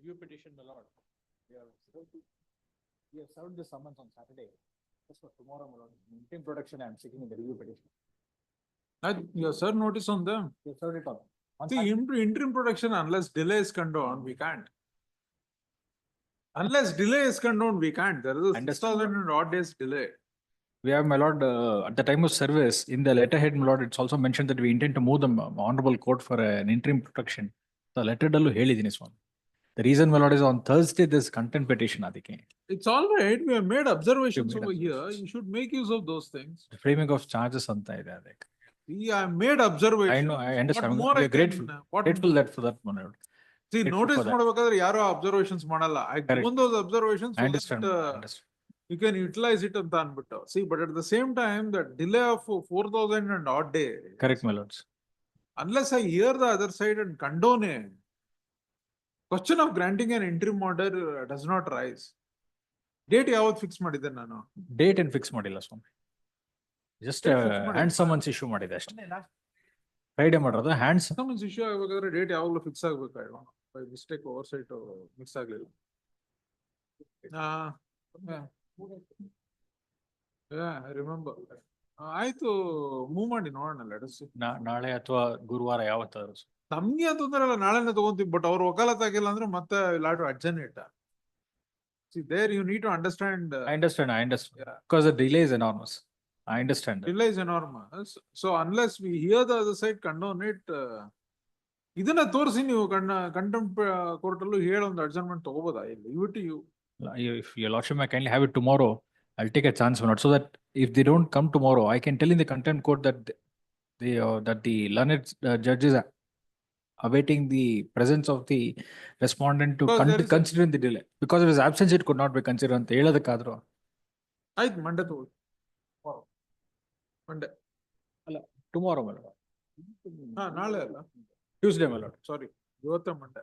review petition, my lord. We have served the summons on Saturday. Just for tomorrow, my lord. Interim production, I am seeking in the review petition. You serve notice on them. We have served it on. See, interim production, unless delay is condoned, we can't. Unless delay is condoned, we can't. There is a 6,000 and odd days delay. We have, my lord, at the time of service, in the letterhead, my lord, it's also mentioned that we intend to move the honorable court for an interim protection. The letter dallu helidini Swami. The reason, my lord, is on Thursday this content petition adike. It's all right. We have made observations over here. You should make use of those things. The framing of charges anta ide adike. We have made observations. I know, I understand. What more We are I grateful. what Grateful that for that, my lord. See, Grateful notice for that. madabekadre yaro observations madalla. I Correct. given those observations I so understand. that I understand. you can utilize it anta anbittu. See, but at the same time, the delay of 4,000 and odd days. Correct, my lords. Unless I hear the other side and condone it, question of granting an interim order does not rise. Date yavat fix madide nanu. Date and fix madilla Swami. Just hand summons issue madide ashte. Friday ಮಾಡೋದು hands summons issue ಆಗಬೇಕಾದ್ರೆ date ಯಾವಾಗಲೂ fix ಆಗಬೇಕಾಯ್ತು. By mistake oversight mix ಆಗಲಿಲ್ಲ. Remember ಆಯ್ತು, move ಮಾಡಿ ನೋಡೋಣ. Let's ನಾಳೆ ಅಥವಾ ಗುರುವಾರ ಯಾವತ್ತಾದ್ರು ನಮ್ಗೆ ಅಂತಂದ್ರೆ ಅಲ್ಲ, ನಾಳೆನೇ ತಗೊಂತೀವಿ. ಬಟ್ ಅವ್ರು ವಕಾಲತ್ ಆಗಿಲ್ಲ ಅಂದ್ರೆ ಮತ್ತೆ lot ಅಡ್ಜನೇಟ್. See, there you need to understand. I understand. Yeah. Because the delay is enormous. I understand. Delay is enormous. So unless we hear the other side condone it, ಇದನ್ನ ತೋರಿಸಿ ನೀವು ಕಂಟೆಂಪ್ಟ್ ಕೋರ್ಟ್ ಅಲ್ಲೂ ಹೇಳ ಒಂದು adjournment ತಗೋಬೋದಾ? Leave it to you. If your lordship may kindly have it tomorrow, I'll take a chance on it, so that if they don't come tomorrow, I can tell in the contempt court that the learned judge is awaiting the presence of the respondent to consider the delay. Because of his absence, it could not be considered ಅಂತ ಹೇಳೋದಕ್ಕಾದ್ರು. ಆಯ್ತು, ಮಂಡೆ ತಗೊಳ್ಳಿ. ಮಂಡೆ ಅಲ್ಲ, tomorrow my lord. ನಾಳೆ ಅಲ್ಲ, Tuesday my lord. ಸಾರಿ, ಇವತ್ತೇ ಮಂಡೆ.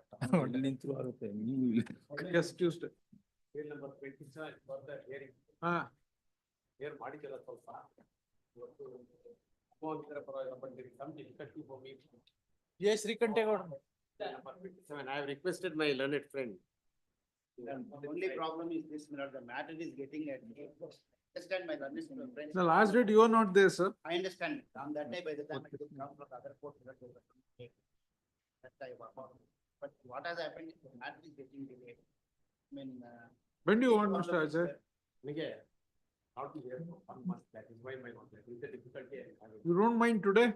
ನಿಂತು ಆಗುತ್ತೆ. Yes, Tuesday. Number 27 ಬರ್ತಾ ಹೇರಿಂಗ್. ಹೇರ್ ಮಾಡಿದ್ದಲ್ಲ ಸ್ವಲ್ಪ. ಇವತ್ತು ಅಮೌಂಟ್ ಪರವಾಗಿ ಬಂದಿರಿ. ಸಮಥಿಂಗ್ ಕಟ್ಟಿ ಹೋಗಿ. Yes, Rikantegowda. Number 57. I have requested my learned friend. The only problem is this, the matter is getting at me. Understand my learned friend. The last date you are not there, sir. I understand. On that day, by the time I could come from the other court, that time. But what has happened is the matter is getting delayed. I mean, When do you want, Mr. Ajay? Again, not to hear for 1 month. That is why my lord. That is the difficulty I have. You don't mind today?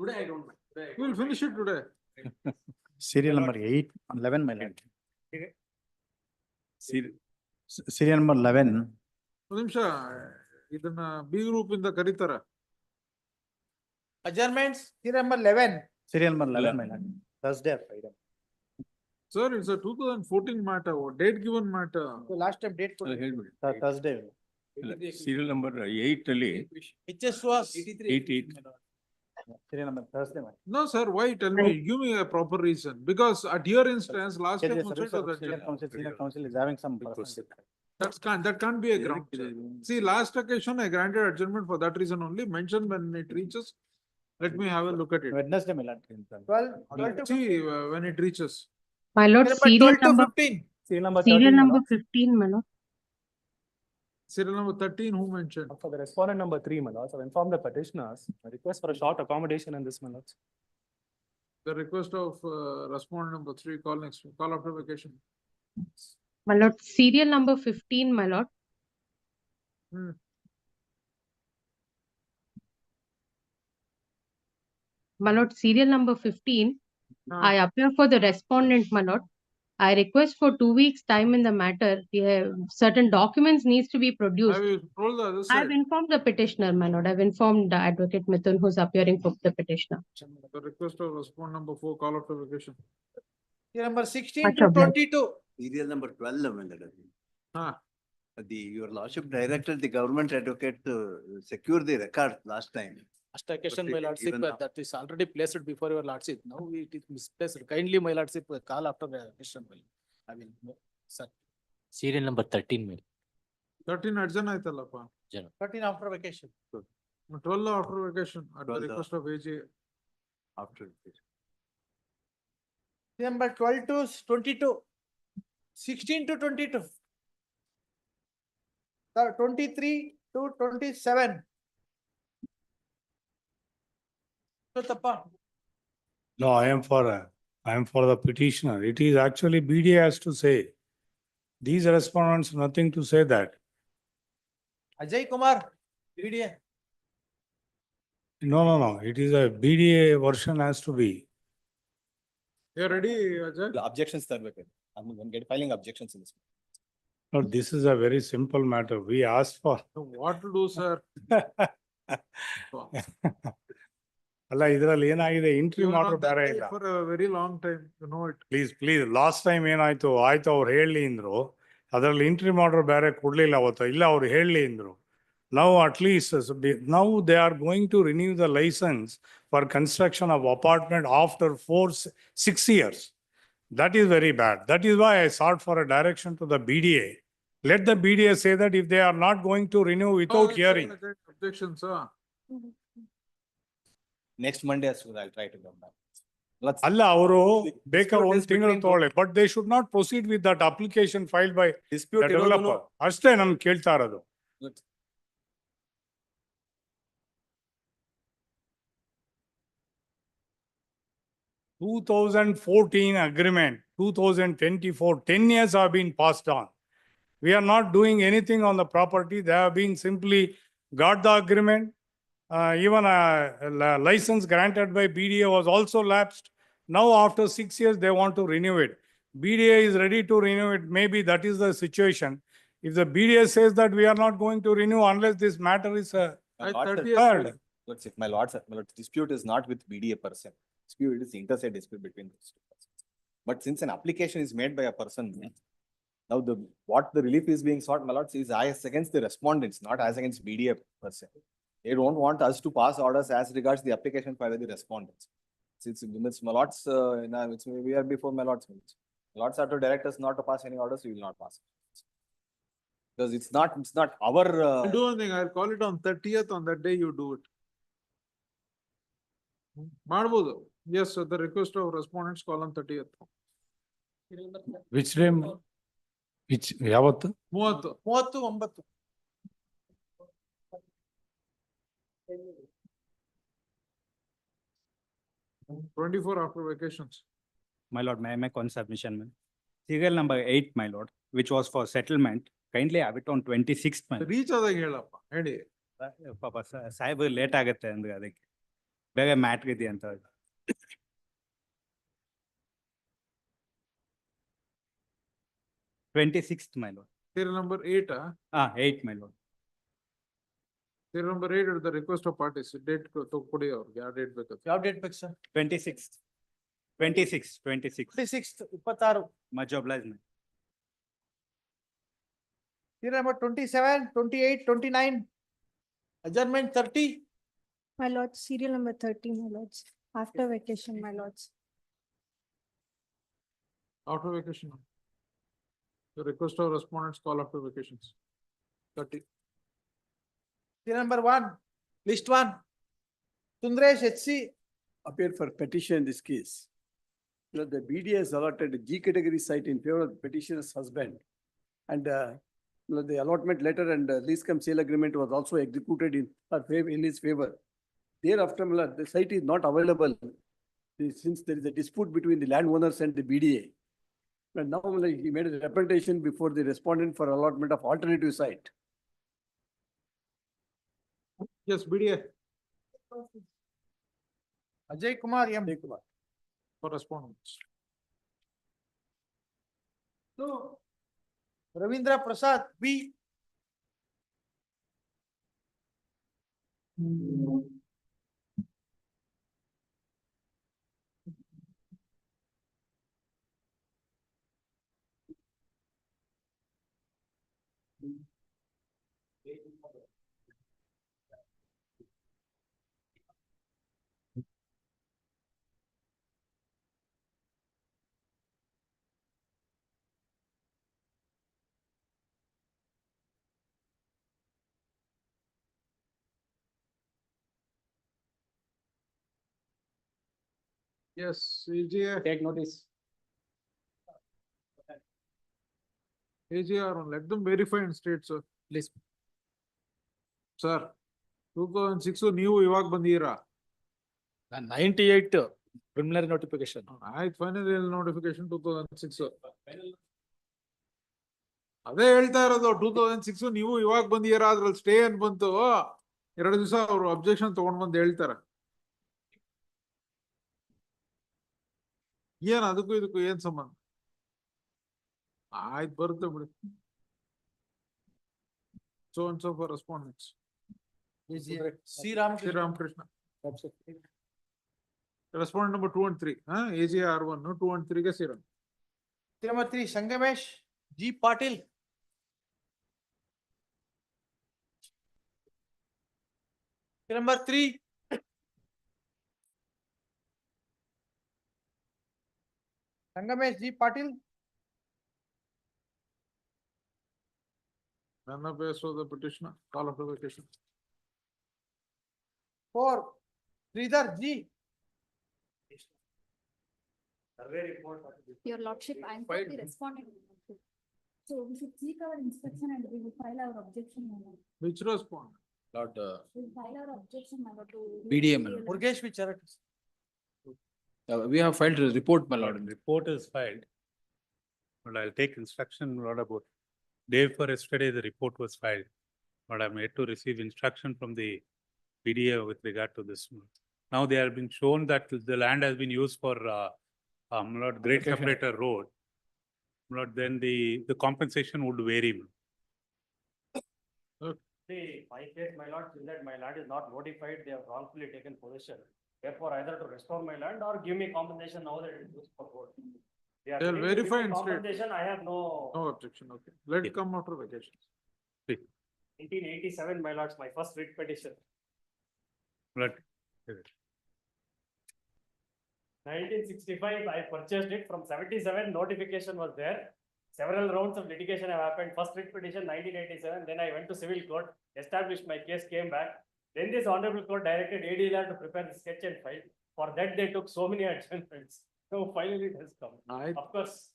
Today I don't mind. Today We will finish it today. Serial number 11, my lord. Serial number 11. ಒಂದು ನಿಮಿಷ, ಇದನ್ನ B group ಇಂದ ಕರೀತಾರ. Adjournments, serial number 11. Serial number 11, my lord. Thursday or Friday. Sir, it's a 2014 matter. Date given matter. So last time date. Thursday. Serial number 8 ಅಲ್ಲಿ It just was. 88. Serial number Thursday, my lord. No, sir. Why? Tell me. Give me a proper reason. Because at your instance, last time also it was Senior counsel is having some personal. that can't be a ground. See, last occasion I granted adjournment for that reason only. Mention when it reaches. Let me have a look at it. Wednesday, my lord. 12 to See when it reaches. My lord, serial 12 to number 15. Serial number 13. serial my number lord. 15, my lord. Serial number 13. Who mentioned? For the respondent number 3, my lords, I've informed the petitioners, I request for a short accommodation in this, my lords. The request of respondent number 3. Call after vacation. My lord, serial number 15, my lord. My lord, serial number 15. I appear for the respondent, my lord. I request for 2 weeks time in the matter. Certain documents needs to be produced. Have you told the other I side? have informed the petitioner, my lord. I have informed the advocate Mithun, who's appearing for the petitioner. The request of respondent number 4. Call after vacation. Serial number 16 Much to obliged. 22. Serial number 12, my lord. Ah. Your lordship directed the government advocate to secure the record last time. Last occasion, But my it lordship, even now- that is already placed before your lordship. Now it is misplaced. Kindly, my lordship, call after the question. I mean, sir. Serial number 13, ma'am. 13 adjourn ಆಯ್ತಲ್ಲಪ್ಪ. 13 after vacation. 12 after vacation at the 12 request of AG. After. Serial number 12 to 22. 16 to 22. 23 to 27. So Tappa. No, I am for the petitioner. It is actually BDA has to say. These respondents, nothing to say that. Ajay Kumar, BDA. No. It is a BDA version has to be. You're ready, Ajay? Objections, sir. I'm filing objections in this. No, this is a very simple matter. We asked for. What to do, sir? ಅಲ್ಲ ಇದರಲ್ಲಿ ಏನಾಗಿದೆ entry You were ಮಾಡೋ on that ಬೇರೆ day ಇಲ್ಲ. for a very long time, you know it. Please last time ಏನಾಯ್ತು ಆಯ್ತು ಅವ್ರು ಹೇಳಿ ಅಂದ್ರು ಅದರಲ್ಲಿ ಎಂಟ್ರಿ ಮಾಡೋರು ಬೇರೆ ಕೊಡ್ಲಿಲ್ಲ ಅವತ್ತು ಇಲ್ಲ ಅವ್ರು ಹೇಳಿ ಅಂದ್ರು. Now at least now they are going to renew the license for construction of apartment after 6 years. That is very bad. That is why I sought for a direction to the BDA. Let the BDA say that if they are not going to renew without hearing. Objection, sir. Next Monday, as well, I'll try to come back. Let's. ಅಲ್ಲ ಅವರು ಬೇಕಾದ್ರೆ Dispute ಒಂದು is ತಿಂಗಳು between ತಗೊಳ್ಳಿ but they should not proceed with that application filed by Dispute developer. ಅಷ್ಟೇ ನನ್ ಕೇಳ್ತಾ ಇರೋದು. Good. 2014 agreement, 2024, 10 years have been passed on. We are not doing anything on the property. They have been simply got the agreement. Even a license granted by BDA was also lapsed. Now after 6 years, they want to renew it. BDA is ready to renew it. Maybe that is the situation. If the BDA says that we are not going to renew unless this matter is My I lord, sir, 30th. heard. Let's see, my lord, sir, my lord, dispute is not with BDA person. Dispute is inter-alia dispute between those two persons. But since an application is made by a person, now what the relief is being sought, my lords, is as against the respondents, not as against BDA person. They don't want us to pass orders as regards the application filed by the respondents. Since my lords, we are before my lords. My lords are to direct us not to pass any orders, we will not pass. Because it's not our. I'll do one thing, I'll call it on 30th, on that day you do it. ಮಾಡ್ಬೋದು. Yes, sir, the request of respondents call on 30th. Which name? Which ಯಾವತ್ತು? 30. 39. 24 after vacations. My lord, may I make one submission, ma'am? Serial number 8, my lord, which was for settlement, kindly have it on 26th, my lord. Reach ಆದಾಗ ಹೇಳಪ್ಪ ಹೇಳಿ. ಪಾಪ Saheb late ಆಗುತ್ತೆ ಅಂದ್ರೆ ಅದಕ್ಕೆ ಬೇಗ matter ಇದೆ ಅಂತ. 26th, my lord. Serial number 8, 8, my lord. serial number 8 at the request of parties. Date ಕೊಡಿ ಅವ್ರಿಗೆ ಯಾವ ಡೇಟ್ ಬೇಕು. ಯಾವ ಡೇಟ್ ಬೇಕು sir? 26th. 26th. 26th 26. Much obliged, man. Serial number 27, 28, 29. Adjournment 30. My lords, serial number 30, my lords, after vacation, my lords. After vacation. The request of respondents call after vacations. 30. Serial number 1, list 1. Sundresh HC. Appear for petition in this case. The BDA has allotted a G category site in favor of the petitioner's husband. And the allotment letter and lease cum sale agreement was also executed in his favor. Thereafter, the site is not available since there is a dispute between the landowners and the BDA. And now he made a representation before the respondent for allotment of alternative site. Yes, BDA. Ajay Kumar M. For respondents. So, Ravindra Prasad B. Yes, CGA. Take notice. AGR, let them verify and state, sir. Please. Sir, 2006 ನೀವು ಇವಾಗ ಬಂದಿರಾ? 98 preliminary notification. ಆಯ್ತು, final notification 2006. ಅದೇ ಹೇಳ್ತಾ ಇರೋದು, 2006 ನೀವು ಇವಾಗ ಬಂದಿರಾ, ಅದ್ರಲ್ಲಿ stay ಏನ್ ಬಂತು? 2 ದಿವಸ ಅವರು ಅಬ್ಜೆಕ್ಷನ್ ತಗೊಂಡ್ ಬಂದು ಹೇಳ್ತಾರೆ. ಏನ್ ಅದಕ್ಕೂ ಇದಕ್ಕೂ ಏನ್ ಸಂಬಂಧ? ಆಯ್ತು, ಬರುತ್ತೆ ಬಿಡಿ. So and so for respondents. Shriram Krishna. Respondent number 2 and 3. AGR 1, 2 and 3 ಗೆ Sriram. Number 3, Sangamesh G. Patil. Number 3. Sangamesh G. Patil. None of us was the petitioner. Call of the vacation. 4, Sridhar G. Your Lordship, I am the respondent. So we should seek our inspection and we will file our objection. Which respondent? Lord, We will file our objection to. BDM. Murgesh Vicharat. we have filed a report, my lord. Report is filed. But I'll take instruction, Lord, about day before yesterday, the report was filed. But I'm yet to receive instruction from the PDA with regard to this. Now they are being shown that the land has been used for Lord, Great Application. Separator Road. Lord, then the compensation would vary. See, my case, my lord, is that my land is not notified, they have wrongfully taken possession. Therefore, either to restore my land or give me compensation now that it is used for road. They are They'll willing to give verify me and state. compensation, I have no. No objection, okay. Let it come after vacation. 1987, my lords, my first writ petition. Lord, 1965, I purchased it. From 77, notification was there. Several rounds of litigation have happened. First writ petition 1987, then I went to civil court, established my case, came back. Then this honorable court directed ADLR to prepare the sketch and file. For that, they took so many adjournments. So finally it has come. Right. Of course.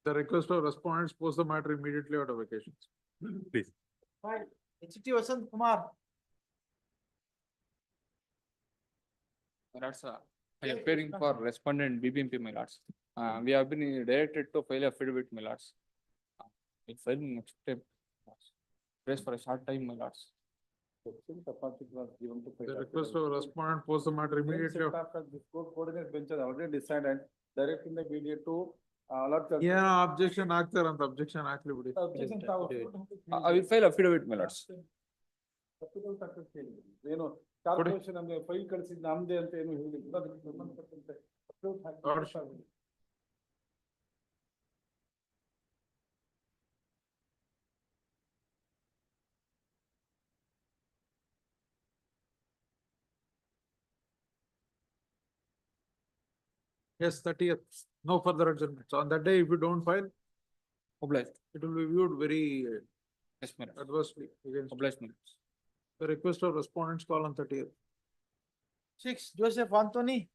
The request of respondents post the matter immediately out of vacations. please. Fine. HT Vasant Kumar. My lords, I am appearing for respondent BBMP, my lords. We have been directed to file a affidavit, my lords. We'll file next step. Press for a short time, my lords. The request of respondent post the matter immediately after. This court coordinate bench has already decided, directing the media to alert. ಏನೋ objection ಆಗ್ತಾರಂತ objection ಹಾಕ್ಲಿ ಬಿಡಿ. I will file affidavit, my lords. ಏನು corporation ನಮ್ಗೆ file ಕಳಿಸಿದ್ ನಮ್ದೇ ಅಂತ ಏನು ಹೇಳಿಲ್ಲ, ಅದಕ್ಕೆ ಸಂಬಂಧಪಟ್ಟಂತೆ Yes, 30th. No further adjournments. On that day, if you don't file, Obliged. it will be viewed very Yes, my lords. adversely against. Obliged, my lords. The request of respondents call on 30th. 6, Joseph Anthony.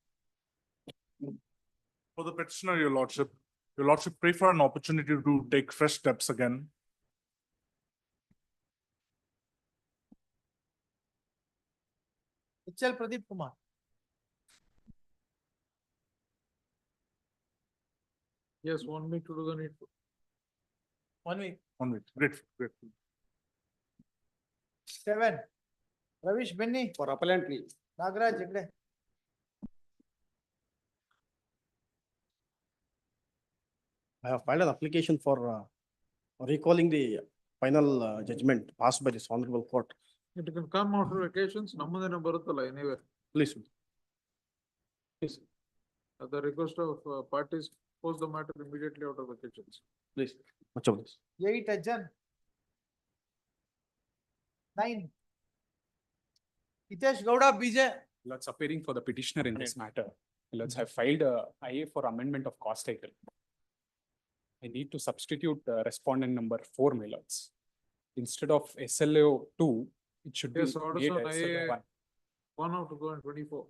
For the petitioner, your lordship pray for an opportunity to take fresh steps again. HL Pradeep Kumar. Yes, 1 week to do the needful. 1 week. 1 week. Grateful. 7, Ravish Benny. For appellant, please. Nagaraj Jagde. I have filed an application for recalling the final judgment passed by this honorable court. It can come after vacations. ನಮ್ಮದೇನೆ ಬರುತ್ತಲ್ಲ anyway. Please. At the request of parties, post the matter immediately out of vacations. Please. Much obliged. 8, Ajjan. 9, Hitesh Gowda BJ. Lords, appearing for the petitioner in this matter, Lords, have filed a IA for amendment of cost title. I need to substitute respondent number 4, my lords. Instead of SLO 2, it should be Yes, orders create on SLO IA 1. 1 of 2024.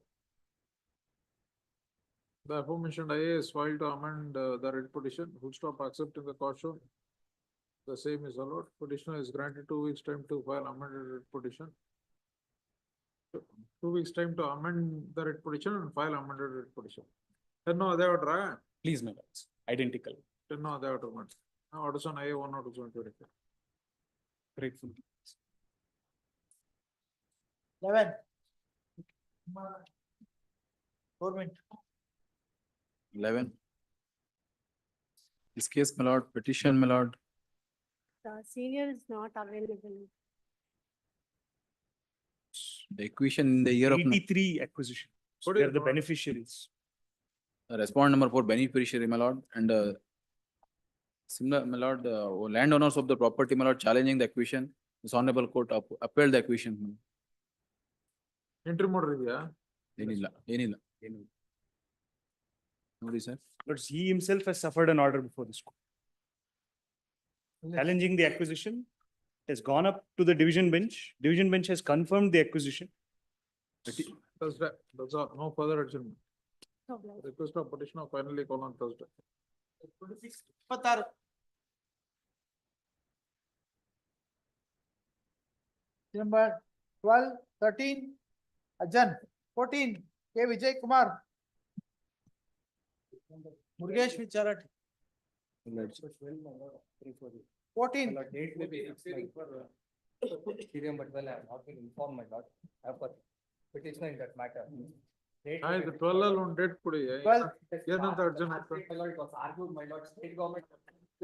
The aforementioned IA is filed to amend the writ petition, full stop accepting the caution The same is allowed. Petitioner is granted 2 weeks time to file amended writ petition. 2 weeks time to amend the writ petition and file amended writ petition. Then no, they would try. Please, my lords, identical. Then no, they would do. Now, what is on A1 or 225? Grateful. 11. Government. 11. This case, my lord, petition, my lord. The senior is not available. The acquisition in the year of 83 acquisition. So What do they you are the want? beneficiaries. respond number 4 beneficiary, my lord, and similar, my lord, landowners of the property, my lord, challenging the acquisition. This honorable court upheld the acquisition. Interim order idea. Enilla. Nobody, sir. But he himself has suffered an order before this court. Challenging the acquisition, has gone up to the division bench. Division bench has confirmed the acquisition. Thursday. That's all. No further adjournment. No, no. Request of petitioner finally call on Thursday. 26. Number 12, 13, Ajahn, 14, K. Vijay Kumar. Murugesh Vicharati. 14. Date may be appearing for Helium, but well, I have not been informed, my lord. I have got petitioner in that matter. Date may The be- 12 on date put. 12. ಏನಂತ urgent My lord, it was argued, my lord, state government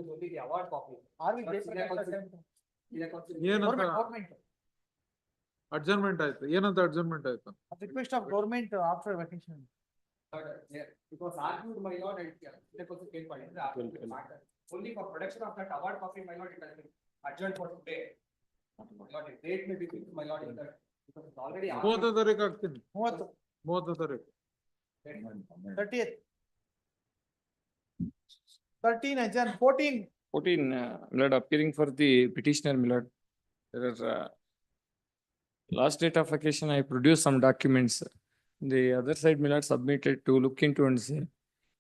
is only the award copy. Are we But getting Senior at the Council- same time? Senior Council- ಏನಂತ Government. Adjournment ಆಯ್ತು ಏನಂತ adjournment ಆಯ್ತು At request of government after vacation. It was argued, my lord, and Senior Council came by the argued matter. Only for production of that award copy, my lord, it has been adjourned for today. My lord, the date may be fixed, my lord, in that, because it's already. argued. 30 ತಾರೀಕು ಆಗ್ತೀನಿ 30. 30 ತಾರೀಕು 30th. 13, Ajahn, 14. 14, Milord, appearing for the petitioner, Milord. There is, last date of vacation, I produced some documents. The other side, Milord, submitted to look into and say,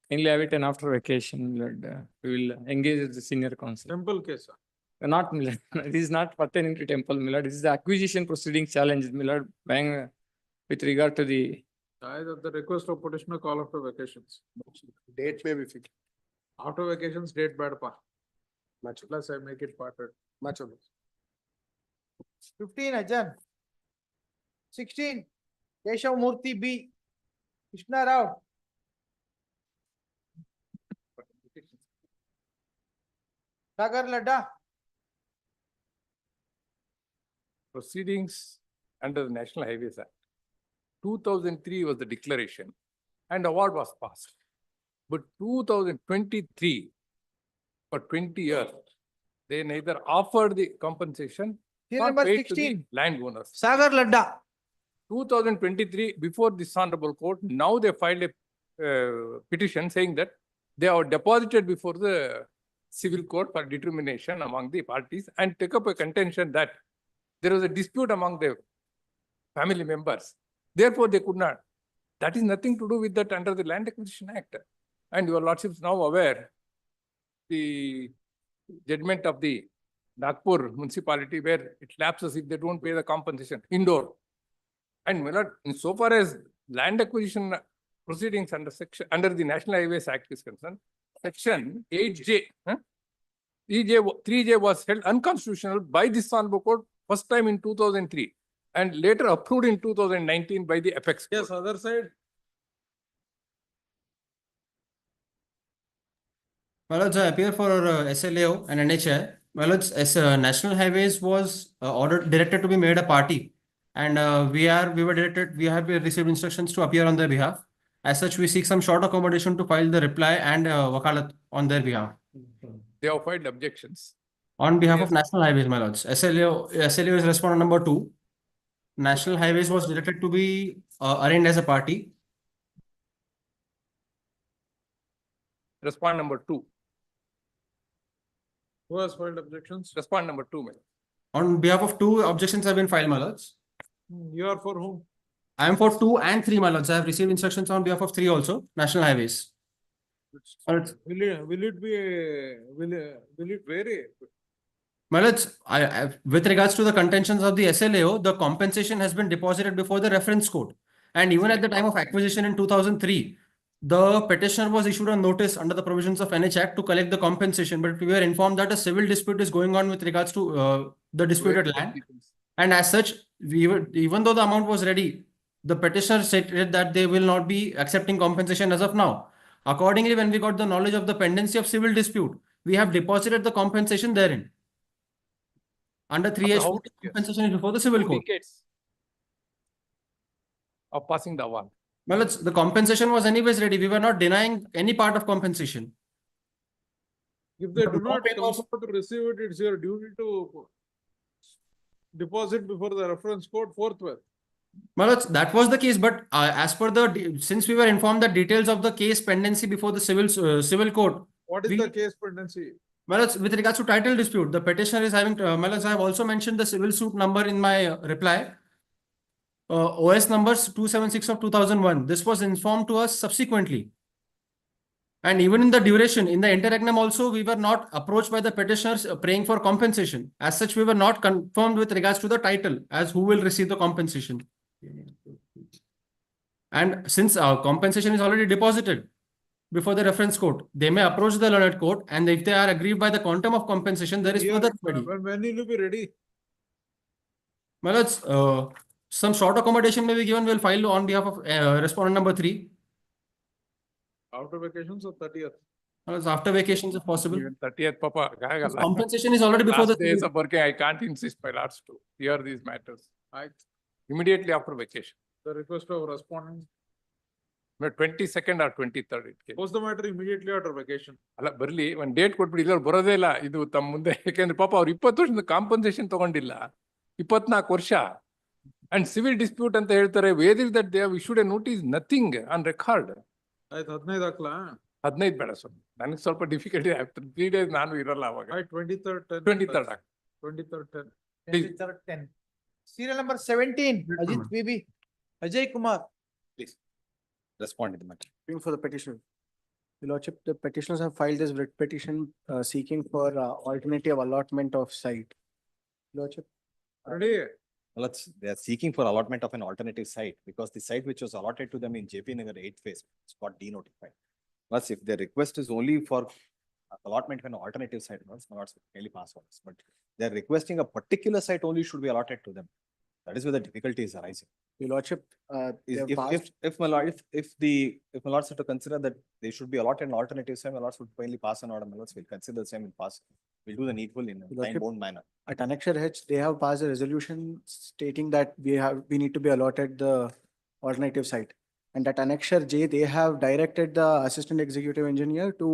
kindly have it and after vacation, Milord, we will engage with the senior counsel. Temple case Not, Milord, this is not pertaining to temple, Milord. This is the acquisition proceeding challenge, Milord, bang, with regard to the the request of petitioner call after vacations. Date may be fixed. After vacations, date bad pa. Plus I make it parted. Much of it. 15, Ajahn. 16, Keshav Murthy B. Krishna Rao. Sagar Ladda. Proceedings under the National Highways Act. 2003 was the declaration and award was passed. But 2023, for 20 years, they neither offered the compensation Here nor number paid to the 16. landowners. Sagar Ladda. 2023, before this honorable court, now they filed a petition saying that they are deposited before the civil court for determination among the parties and take up a contention that there was a dispute among the family members. Therefore, they could not. That is nothing to do with that under the Land Acquisition Act. And your lordship is now aware the judgment of the Nagpur municipality where it lapses if they don't pay the compensation indoor. And my lord, so far as land acquisition proceedings under the National Highways Act is concerned, section 8J, 3J was held unconstitutional by this honorable court first time in 2003 and later approved in 2019 by the apex court. Yes, other side. My lords, I appear for SLAO and NHI. My lords, as National Highways was ordered directed to be made a party, and we have received instructions to appear on their behalf. As such, we seek some short accommodation to file the reply and wakalat on their behalf. They have filed objections. On behalf of National Highways, my lords, SLAO is respondent number 2. National Highways was directed to be arraigned as a party. Respond number 2. Who has filed objections? Respond number 2, my lord. On behalf of 2, objections have been filed, my lords. You are for whom? I am for 2 and 3, my lords. I have received instructions on behalf of 3 also, National Highways. Will it vary? Well, with regards to the contentions of the SLAO, the compensation has been deposited before the reference court. And even at the time of acquisition in 2003, the petitioner was issued a notice under the provisions of NH Act to collect the compensation. But we were informed that a civil dispute is going on with regards to the disputed land. And as such, even though the amount was ready, the petitioner stated that they will not be accepting compensation as of now. Accordingly, when we got the knowledge of the pendency of civil dispute, we have deposited the compensation therein. Under 3H, compensation is before the civil court. Decades of passing the award. Well, the compensation was anyways ready. We were not denying any part of compensation. If they do not come to receive it, it's your duty to deposit before the reference court forthwith. Well, that was the case, but as per since we were informed the details of the case pendency before the civil court. What is the case pendency? Well, with regards to title dispute, the petitioner is having, I have also mentioned the civil suit number in my reply. OS numbers 276 of 2001. This was informed to us subsequently. And even in the duration, in the interregnum also, we were not approached by the petitioners praying for compensation. As such, we were not confirmed with regards to the title as who will receive the compensation. And since our compensation is already deposited before the reference court, they may approach the learned court, and if they are aggrieved by the quantum of compensation, there is further remedy. When will you be ready? Well, some short accommodation may be given. We'll file on behalf of respondent number 3. After vacations or 30th? Well, after vacations if possible. 30th, Papa. Compensation is already before the days of working. I can't insist my lords to hear these matters. Immediately after vacation. The request of respondent. 22nd or 23rd it came. Post the matter immediately after vacation. ಅಲ್ಲ ಬರ್ಲಿ ಒಂದು date ಕೊಟ್ಬಿಡಿ ಇಲ್ಲ ಬರೋದೇ ಇಲ್ಲ ಇದು ತಮ್ಮ ಮುಂದೆ ಯಾಕೆಂದ್ರೆ ಪಾಪ ಅವ್ರು 20 ವರ್ಷದ ಕಾಂಪನ್ಸೇಷನ್ ತಗೊಂಡಿಲ್ಲ 24 ವರ್ಷ ಅಂಡ್ ಸಿವಿಲ್ ಡಿಸ್ಪ್ಯೂಟ್ ಅಂತ ಹೇಳ್ತಾರೆ whether that they have issued a notice nothing on record. ಆಯ್ತು 15 ಹಾಕ್ಲಾ? 15 ಬೇಡ ಸರ್ ನನಗೆ ಸ್ವಲ್ಪ ಡಿಫಿಕಲ್ಟಿ ಆಗ್ತದೆ 3 days ನಾನು ಇರಲ್ಲ ಅವಾಗ. 23rd 10. Serial number 17, Ajit BB. Ajay Kumar. Please respond to the matter. For the petitioner. Your Lordship, the petitioners have filed this writ petition seeking for alternative allotment of site. Your Lordship. Ready? Well, they are seeking for allotment of an alternative site because the site which was allotted to them in JP Nagar 8th phase got denotified. Plus, if their request is only for allotment of an alternative site, not really pass on this, but they're requesting a particular site only should be allotted to them. That is where the difficulty is arising. Your Lordship, if my lords have to consider that they should be allotted an alternative site, my lords would finally pass an order. My lords will consider the same and pass. We'll do the needful in a time-bound manner. At Annexure H, they have passed a resolution stating that we need to be allotted the alternative site. And at Annexure J, they have directed the Assistant Executive Engineer to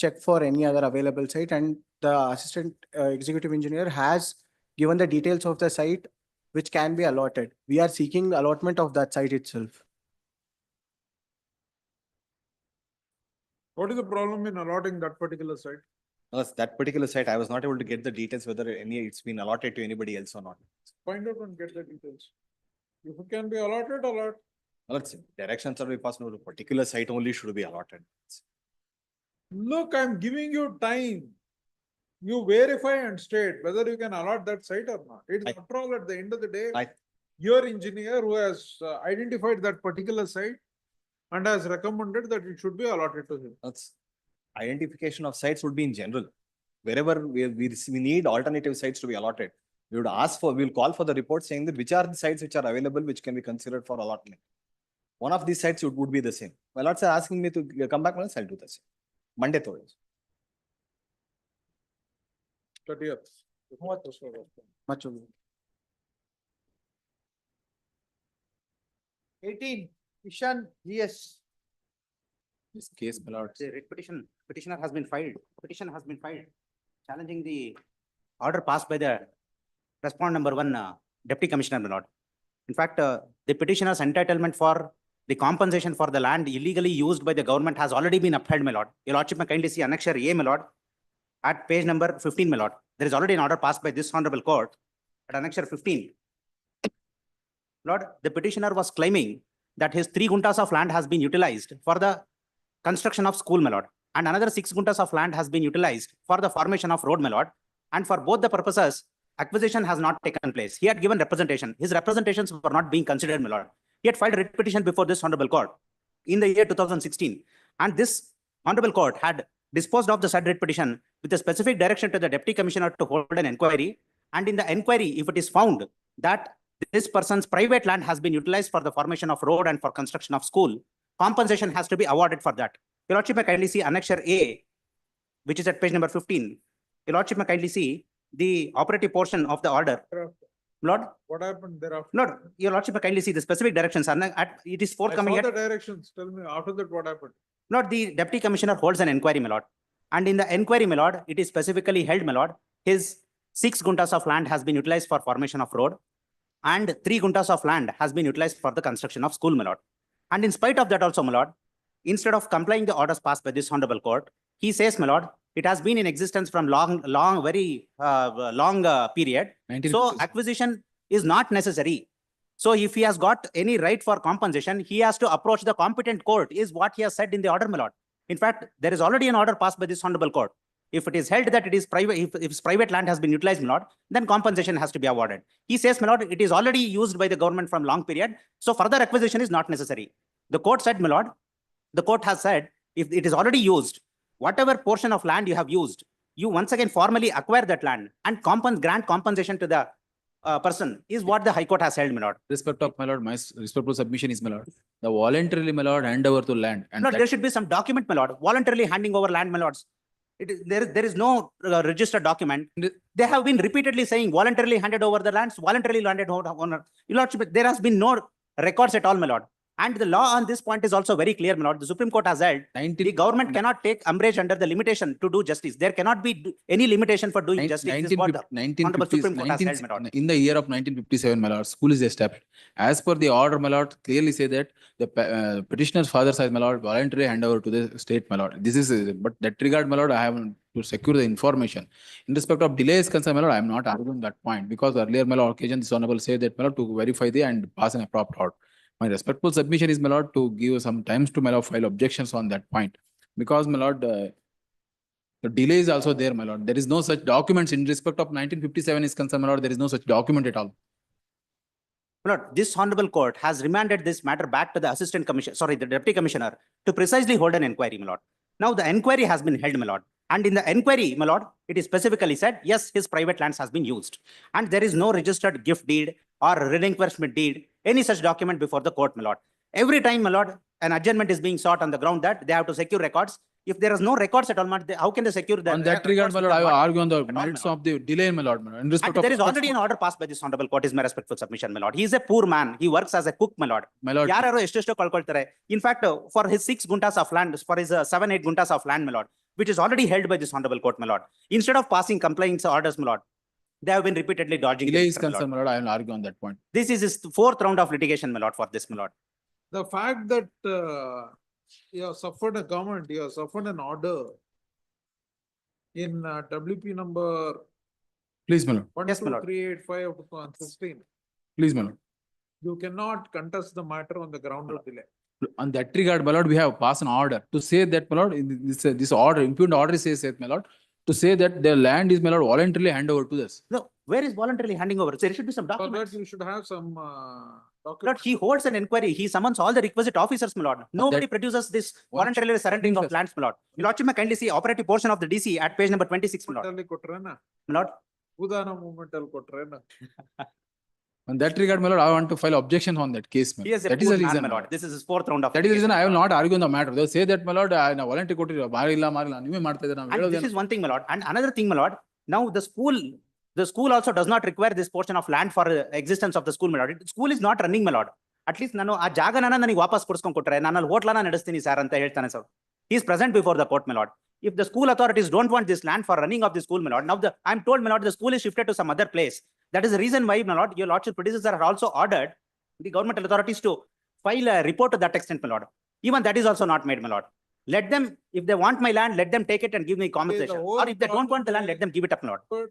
check for any other available site, and the Assistant Executive Engineer has given the details of the site which can be allotted. We are seeking allotment of that site itself. What is the problem in allotting that particular site? That particular site, I was not able to get the details whether it's been allotted to anybody else or not. Find out and get the details. If it can be allotted, allot. Let's see. Directions are possible. A particular site only should be allotted. Look, I'm giving you time. You verify and state whether you can allot that site or not. It's after all, at the end of the day, your engineer who has identified that particular site and has recommended that it should be allotted to him. Identification of sites would be in general. Wherever we need alternative sites to be allotted, we would ask for, we'll call for the report saying that which are the sites which are available, which can be considered for allotment. One of these sites would be the same. My lords are asking me to come back, I'll do the same. Monday, Thursday. 30th. Much over. 18, Ishan GS. This case, my lords. The petitioner has been filed. Petition has been filed challenging the order passed by the respondent number 1 deputy commissioner, my lord. In fact, the petitioner's entitlement for the compensation for the land illegally used by the government has already been upheld, my lord. Your lordship may kindly see Annexure A, my lord, at page number 15, my lord. There is already an order passed by this honorable court at Annexure 15. Lord, the petitioner was claiming that his 3 guntas of land has been utilized for the construction of school, my lord, and another 6 guntas of land has been utilized for the formation of road, my lord, And for both the purposes, acquisition has not taken place. He had given representation. His representations were not being considered, my lord. He had filed a writ petition before this honorable court in the year 2016. And this honorable court had disposed of the said writ petition with a specific direction to the deputy commissioner to hold an inquiry. And in the inquiry, if it is found that this person's private land has been utilized for the formation of road and for construction of school, compensation has to be awarded for that. Your lordship may kindly see Annexure A, which is at page number 15. Your lordship may kindly see the operative portion of the order. Lord, What happened thereafter? Lord, your lordship may kindly see the specific directions. It is forthcoming. I saw the directions. Tell me after that what happened? Lord, the deputy commissioner holds an inquiry, my lord. And in the inquiry, my lord, it is specifically held, my lord, his 6 guntas of land has been utilized for formation of road and 3 guntas of land has been utilized for the construction of school, my lord. And in spite of that also, my lord, instead of complying the orders passed by this honorable court, he says, my lord, it has been in existence from very long period. So acquisition is not necessary. So if he has got any right for compensation, he has to approach the competent court, is what he has said in the order, my lord. In fact, there is already an order passed by this honorable court. If it is held that it is private, if private land has been utilized, my lord, then compensation has to be awarded. He says, my lord, it is already used by the government from long period. So further acquisition is not necessary. The court said, my lord, the court has said, if it is already used, whatever portion of land you have used, you once again formally acquire that land and grant compensation to the person is what the High Court has held, my lord. Respect of my lord, my respectful submission is, my lord, the voluntarily, my lord, hand over to land. And Lord, there should be some document, my lord, voluntarily handing over land, my lords. There is no registered document. They have been repeatedly saying voluntarily handed over the lands, voluntarily landed owner. Your lordship, there has been no records at all, my lord. And the law on this point is also very clear, my lord. The Supreme Court has held the government cannot take umbrage under the limitation to do justice. There cannot be any limitation for doing justice. This is what the Honorable Supreme Court has held, my lord. In the year of 1957, my lord, school is established. As per the order, my lord, clearly say that the petitioner's father side, my lord, voluntarily hand over to the state, my lord. This is, but that regard, my lord, I have to secure the information. In respect of delays concern, my lord, I am not arguing that point because earlier, my lord, occasion, this honorable say that, my lord, to verify the and pass an abrupt order. My respectful submission is, my lord, to give some times to, my lord, file objections on that point. Because, my lord, the delay is also there, my lord. There is no such documents in respect of 1957 is concerned, my lord. There is no such document at all. My lord, this honorable court has remanded this matter back to the assistant commissioner, sorry, the deputy commissioner to precisely hold an inquiry, my lord. Now the inquiry has been held, my lord. And in the inquiry, my lord, it is specifically said, yes, his private lands has been used. And there is no registered gift deed or relinquishment deed, any such document before the court, my lord. Every time, my lord, an adjournment is being sought on the ground that they have to secure records. If there is no records at all, how can they secure that? On that regard, my lord, I will argue on the merits of the delay, my lord. In respect of there is already an order passed by this honorable court, is my respectful submission, my lord. He is a poor man. He works as a cook, my lord. My lord. In fact, for his 6 guntas of land, for his 7-8 guntas of land, my lord, which is already held by this honorable court, my lord. Instead of passing complaints orders, my lord, they have been repeatedly dodging. Delay is concerned, my lord. I will argue on that point. This is his 4th round of litigation, my lord, for this, my lord. The fact that you have suffered a comment, you have suffered an order in WP number Please, my lord. 12385 of 2016. Please, my lord. You cannot contest the matter on the ground of delay. On that regard, my lord, we have passed an order to say that, my lord, this order, impugned order says, my lord, to say that the land is, my lord, voluntarily hand over to this. No, where is voluntarily handing over? So there should be some For documents. that, you should have some Lord, he holds an inquiry. He summons all the requisite officers, my lord. Nobody produces this voluntarily surrendering of lands, my lord. Your lordship may kindly see operative portion of the DC at page number 26, my lord. My lord. Udana movement al kotrena. On that regard, my lord, I want to file objection on that case. He is a that is poor the man, reason, my lord. This is his 4th round of that is the reason I will not argue on the matter. They will say that, my lord, I voluntarily kottira, marilla, and this is one thing, my lord. And another thing, my lord. Now the school also does not require this portion of land for existence of the school, my lord. The school is not running, my lord. At least nano a jaganana nani wapas kodsಕೊಂಡು ಕೊಟ್ರೆ ನಾನು ಅಲ್ಲಿ ಹೋಟ್ಲನ ನಡೆಸ್ತೀನಿ sir ಅಂತ ಹೇಳ್ತಾನೆ sir. He is present before the court, my lord. If the school authorities don't want this land for running of the school, my lord, now I am told, my lord, the school is shifted to some other place. That is the reason why, my lord, your lordship predecessor are also ordered the governmental authorities to file a report to that extent, my lord. Even that is also not made, my lord. Let them, if they want my land, let them take it and give me compensation. Or if they don't want the land, let them give it up, my lord.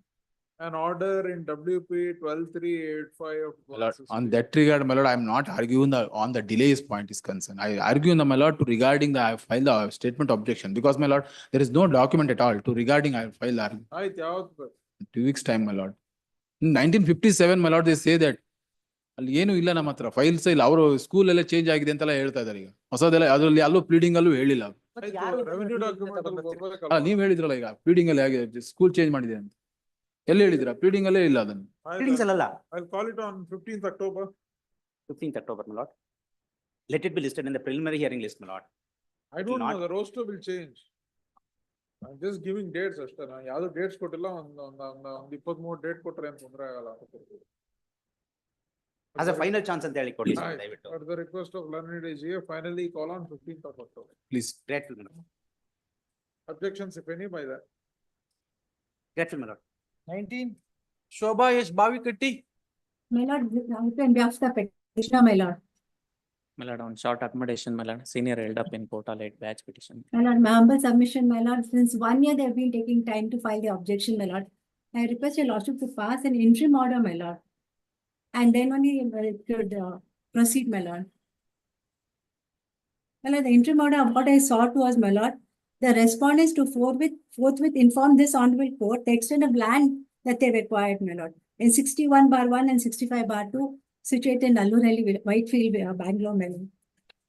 An order in WP 12385 of Lord, on that regard, my lord, I am not arguing on the delays point is concerned. I argue, my lord, to regarding I file the statement objection because, my lord, there is no document at all to regarding I file the argument. 2 weeks time, my lord. In 1957, my lord, they say that ಅಲ್ಲಿ ಏನು ಇಲ್ಲ ನಮ್ಮ ಹತ್ರ files ಇಲ್ಲ. ಅವರು school ಎಲ್ಲ change ಆಗಿದೆ ಅಂತೆಲ್ಲ ಹೇಳ್ತಾ ಇದಾರೆ ಈಗ. ಹೊಸದೆಲ್ಲ ಅದರಲ್ಲಿ ಅಲ್ಲೂ ಪ್ಲೀಡಿಂಗ್ ಅಲ್ಲೂ ಹೇಳಿಲ್ಲ. ರೆವೆನ್ಯೂ ಡಾಕ್ಯುಮೆಂಟ್ ನೀವ್ ಹೇಳಿದ್ರಲ್ಲ ಈಗ ಪ್ಲೀಡಿಂಗ್ ಅಲ್ಲಿ ಹೇಗೆ ಸ್ಕೂಲ್ ಚೇಂಜ್ ಮಾಡಿದೆ ಅಂತ ಎಲ್ಲಿ ಹೇಳಿದಿರಾ? ಪ್ಲೀಡಿಂಗ್ ಅಲ್ಲೇ ಇಲ್ಲ ಅದನ್ನು. I'll call it on 15th October. 15th October, my lord. Let it be listed in the preliminary hearing list, my lord. I don't know, the roster will change. I'm just giving dates ಅಷ್ಟೇ. ಯಾವ್ದು dates ಕೊಟ್ಟಿಲ್ಲ, ಒಂದು 23 date ಕೊಟ್ರೆ ಏನು ತೊಂದರೆ ಆಗಲ್ಲ. As a final chance ಅಂತ ಹೇಳಿ ಕೊಡಿ ಸರ್, ದಯವಿಟ್ಟು. At the request of learned AGA, finally call on 15th of October. Please. Grateful, my lord. Objections if any by that. Grateful, my lord. 19, Shobha H. Bhavikatti. My lord, on behalf of the petitioner, my lord. My lord, on short accommodation, my lord, senior held up in quota late batch petition. My lord, my humble submission, my lord, since 1 year they have been taking time to file the objection, my lord. I request your lordship to pass an interim order, my lord. And then only it could proceed, my lord. My lord, the interim order, what I sought was, my lord, the respondents to forthwith inform this honorable court the extent of land that they required, my lord. In 61/1 and 65/2, situated in Allurelli, Whitefield, Bangalore, my lord.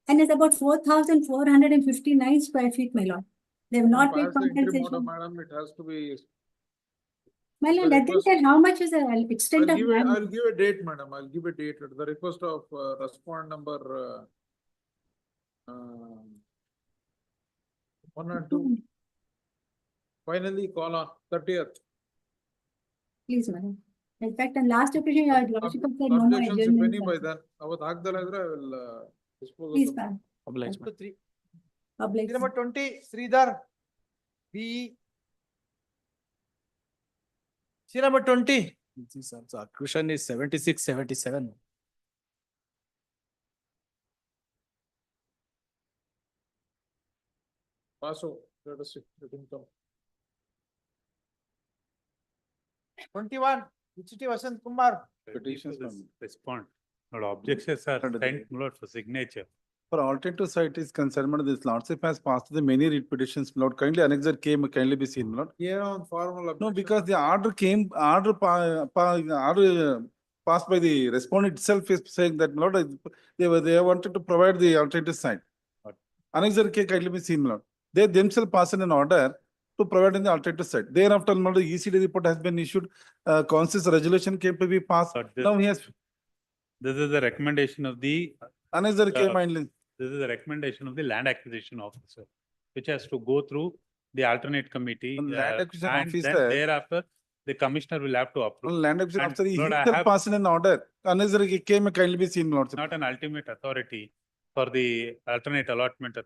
And it's about 4,459 square feet, my lord. They have not paid As the interim order, compensation. madam, it has to be. My lord, let them tell how much is the extent of land. I'll give a date, madam. I'll give a date at the request of respondent number 1 and 2. Finally, call on 30th. Please, madam. In fact, on last occasion, your lordship said no more Objections if any adjournment. by then. Avat hagdala idre I will dispose of Please, them. ma'am. Oblige, 1 to 3. Oblige. Number 20, Sridhar B. See number 20. So accusation is 76-77. Paso, let us see. Let him come. 21, Vichiti Vasant Kumar. Petitions from respond. No objections are sent for signature. For alternative site is concerned, madam, this lordship has passed the many writ petitions, Lord. Kindly annexure came, kindly be seen, Lord. Yeah, on formal objection. No, because the order came, order passed by the respondent itself is saying that, Lord, they wanted to provide the alternative site. Annexure came, kindly be seen, Lord. They themselves passed an order to provide in the alternative site. Thereafter, Lord, the ECD report has been issued, consensus resolution came to be passed. Now he has. This is the recommendation of the. Annexure came kindly. This is the recommendation of the land acquisition officer, which has to go through the alternate committee. Land acquisition and officer. then thereafter, the commissioner will have to approve. Land acquisition And officer, he Lord, I himself have passed an order. Annexure came, kindly be seen, Lord. not an ultimate authority for the alternate allotment.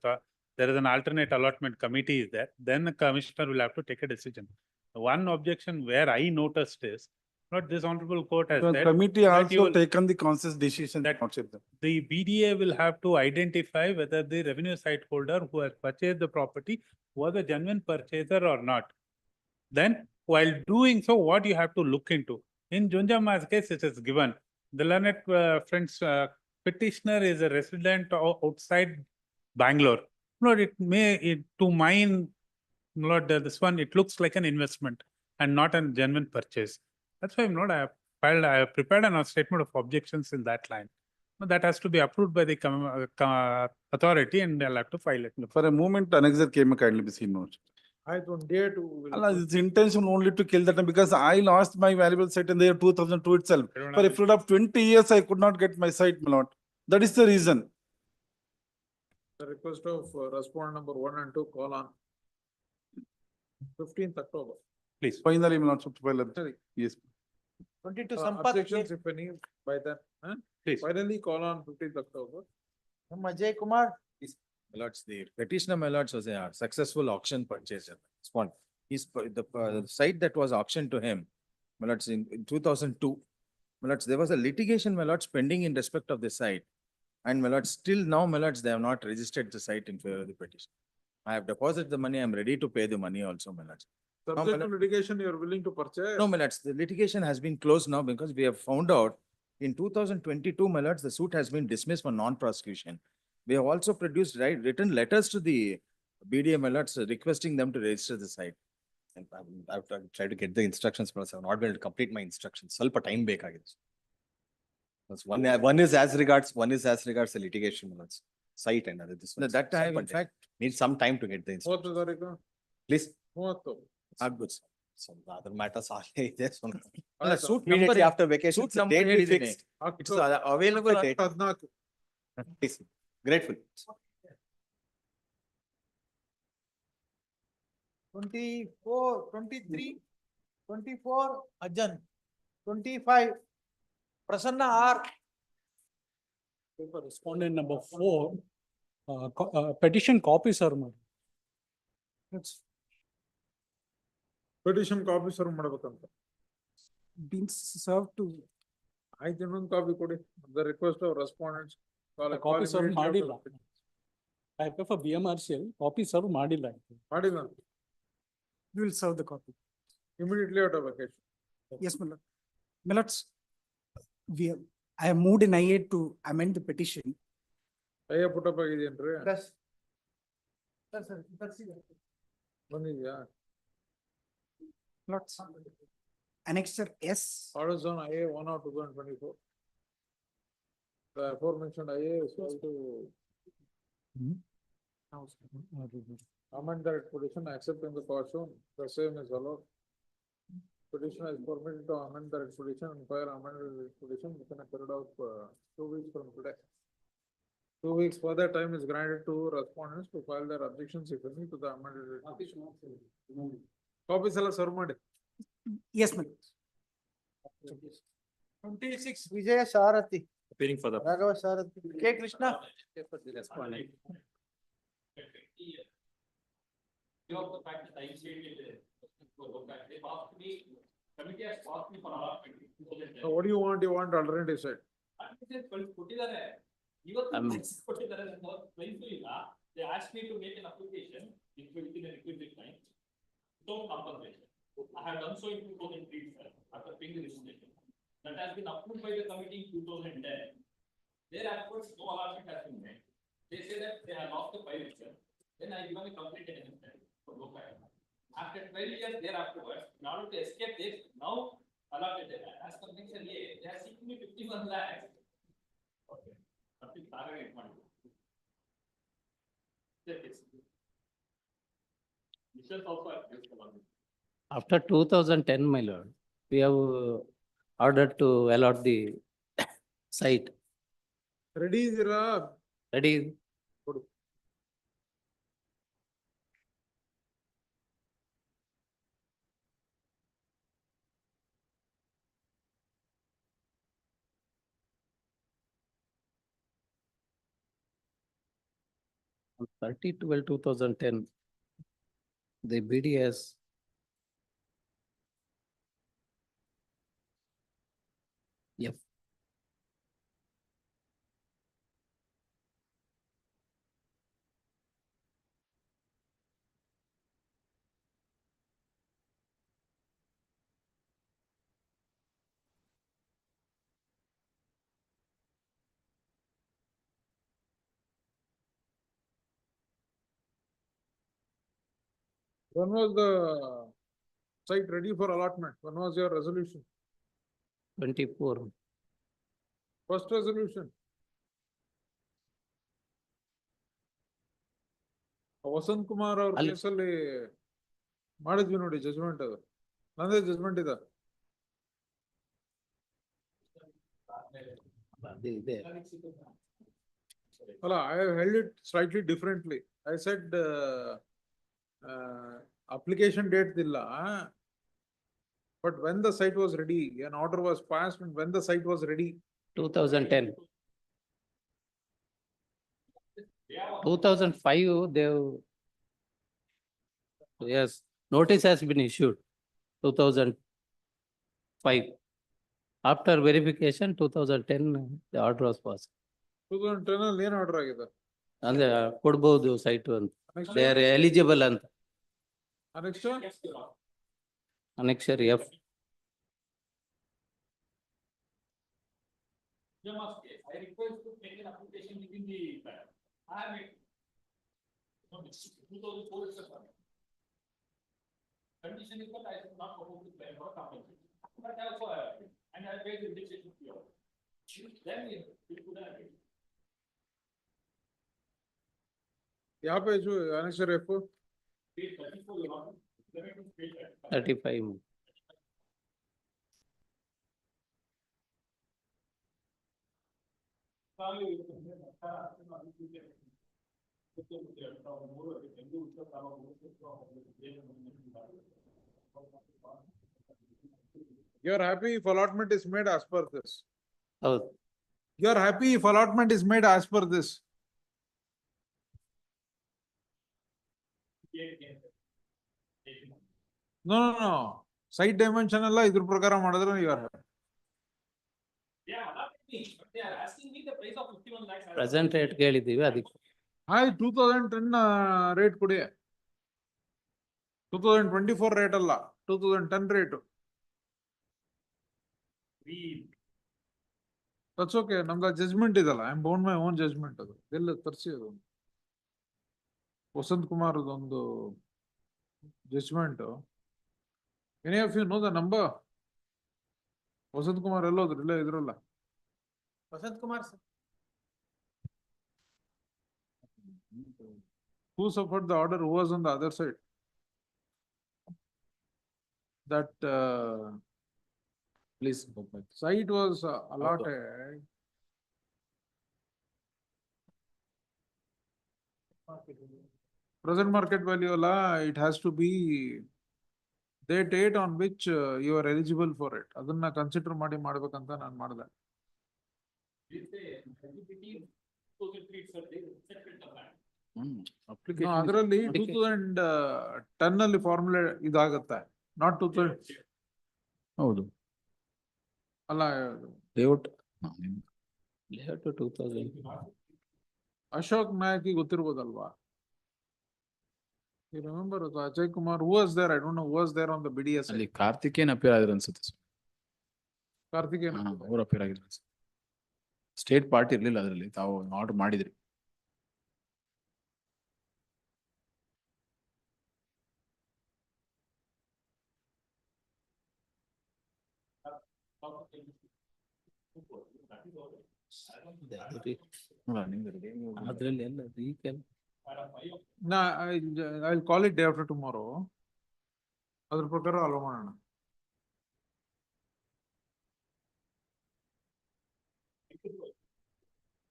There is an alternate allotment committee is there. Then the commissioner will have to take a decision. One objection where I noticed is, not this honorable court has The said. committee that you also will- taken the consensus decision. that Lordship. the BDA will have to identify whether the revenue site holder who has purchased the property was a genuine purchaser or not. Then, while doing so, what you have to look into. In Junjama's case, it is given. The learned friend's petitioner is a resident outside Bangalore. Lord, to mine, Lord, this one, it looks like an investment and not a genuine purchase. That's why, Lord, I have prepared a statement of objections in that line. That has to be approved by the authority and they'll have to file it. For a moment, annexure came, kindly be seen, Lord. I don't dare to. Allah, it's intention only to kill that because I lost my valuable site in the year 2002 itself. For a period of 20 years, I could not get my site, my lord. That is the reason. The request of respondent number 1 and 2, call on 15th October. Please. Finally, my lord, yes. 22, Sampath. Objections if any by that. Please. Finally, call on 15th October. Ajay Kumar. My lords, the petitioner, my lords, was a successful auction purchase. Respond. The site that was auctioned to him, my lords, in 2002, my lords, there was a litigation, my lords, pending in respect of the site. And my lords, still now, my lords, they have not registered the site in favor of the petition. I have deposited the money, I am ready to pay the money also, my lords. Subject to litigation, you are willing to purchase? No, my lords, the litigation has been closed now because we have found out in 2022, my lords, the suit has been dismissed for non-prosecution. We have also produced written letters to the BDA, my lords, requesting them to register the site. And I've tried to get the instructions, but I'm not able to complete my instructions. ಸ್ವಲ್ಪ time ಬೇಕಾಗಿದೆ. One is as regards the litigation site and other this one. That time, in fact, need some time to get the instructions. 30 ತಾರೀಕು Please. 30. Agoods. So the other matters are there. So ಅಲ್ಲ, suit immediately number- after vacation, suit the number date we ಹೇಳಿದ್ದೀನಿ. fixed. It's available date. 14. Please. Grateful. 24, 23, 24, Ajjan. 25, Prasanna R. For respondent number 4, petition copies are made. Petition copy serve ಮಾಡಬೇಕಂತ. Been served to. ಆಯ್ತು, ಇನ್ನೊಂದು copy ಕೊಡಿ. The request of respondents. The copies are ಮಾಡಿಲ್ಲ. I prefer BMRCL, copies are ಮಾಡಿಲ್ಲ. ಮಾಡಿಲ್ಲ. You will serve the copy. Immediately out of vacation. Yes, my lord. My lords, I have moved in IA to amend the petition. ಅಯ್ಯ Puttappa ಆಗಿದೆಯೇನ್ರಿ? Plus. Sir. ಬಂದಿದ್ಯಾ? Lords. Annexure S. Orders on IA 1 of 2024. The aforementioned IA is supposed to amend that petition accepting the caution, the same is allowed. Petitioner is permitted to amend the petition and file amended petition within a period of 2 weeks from today. 2 weeks further time is granted to respondents to file their objections if any to the amended petition. Copies ಎಲ್ಲ serve ಮಾಡಿ. Yes, my lord. 26, Vijaya Sarathi. Appearing for the. Raghava Sarathi. K. Krishna. So what do you want? You want alternative side? They asked me to make an application within a requisite time without compensation. I have done so in 2003, sir, after paying the registration. That has been approved by the committee in 2010. Thereafter, no allotment has been made. They say that they have lost the file, sir. Then I given a complete announcement for local. After 12 years thereafterwards, in order to escape this, now allotted as per section A, they are seeking me 51 lakhs. Okay. Nothing target money. After 2010, my lord, we have ordered to allot the site. Ready ಇದೀರಾ? Ready? ಕೊಡು. On 30/12/2010, the BDS F. When was the site ready for allotment? When was your resolution? 24. First resolution. Vasant Kumar ಅವ್ರ ಕೇಸಲ್ಲಿ ಮಾಡಿದ್ವಿ ನೋಡಿ judgement, ಅದು ನಂದೇ judgement ಇದೆ. ಅಲ್ಲ, I held it slightly differently. I said application date ಇಲ್ಲ, but when the site was ready, an order was passed and when the site was ready. 2010. 2005, yes, notice has been issued, 2005. After verification, 2010, the order was passed. 2010 ಅಲ್ಲಿ ಏನ್ order ಆಗಿದೆ? ಅಂದ್ರೆ ಕೊಡ್ಬೋದು site ಅಂತ, they are eligible ಅಂತ. Annexure F. I request to make an application within the plan. I have made. 2004 is the condition is that I should not propose to claim for compensation. But also, and I paid the indexation fee. Then it could have been. यहाँ पे जो answer है वो Page 34, Your Honor. 35. You're happy if allotment is made as per this. Oh, You're happy if allotment is made as per this. No. Side dimension alla idur prakaram madidre you are happy. Yeah, but they are asking me the price of 51 lakhs. present rate ಕೇಳಿದ್ದೀವಿ ಅದಕ್ಕೆ. Hi, 2010 rate ಕೊಡಿ. 2024 rate ಅಲ್ಲ 2010 rate. That's okay. ನಮ್ದು judgment ಇದಲ್ಲ. I am bound my own judgment ಅದು. ಎಲ್ಲ ತರ್ಸಿ ಅದು. ವಸಂತ್ ಕುಮಾರ್ ಒಂದು judgment. Any of you know the number? Vasant Kumar ಎಲ್ಲೋದ್ರು ಇಲ್ಲ ಇದ್ರಲ್ಲ. Vasanth Kumar sir. Who suffered the order? Who was on the other side? That please go back. Site was allotted. Present market value alla, it has to be the date on which you are eligible for it. ಅದನ್ನ consider ಮಾಡಿ ಮಾಡ್ಬೇಕಂತ ನಾನು ಮಾಡ್ದೆ. No, ಅದರಲ್ಲಿ 2010 ಅಲ್ಲಿ formula ಇದಾಗತ್ತೆ. Not 2000. ಹೌದು. ಅಲ್ಲ ಲೇಔಟ್ 2000. ಅಶೋಕ್ ನಾಯಕಿ ಗೊತ್ತಿರ್ಬೋದಲ್ವಾ? You remember Ajay Kumar, who was there? I don't know who was there on the BDS. ಅಲ್ಲಿ ಕಾರ್ತಿಕೇಯನ್ ಅಪಿಯರ್ ಆಗಿದ್ರು ಅನ್ಸುತ್ತೆ. ಕಾರ್ತಿಕೇಯನ್ ಅವ್ರು ಅಪಿಯರ್ ಆಗಿದ್ರು ಅನ್ಸುತ್ತೆ. ಸ್ಟೇಟ್ ಪಾರ್ಟಿ ಇರ್ಲಿಲ್ಲ ಅದರಲ್ಲಿ, ತಾವು ಆರ್ಡರ್ ಮಾಡಿದ್ರಿ. ಅದ್ರಲ್ಲಿ ಎಲ್ಲ ರೀಕಲ್. No, I'll call it day after tomorrow. ಅದ್ರ ಪ್ರಕಾರ ಅಲೋ ಮಾಡೋಣ.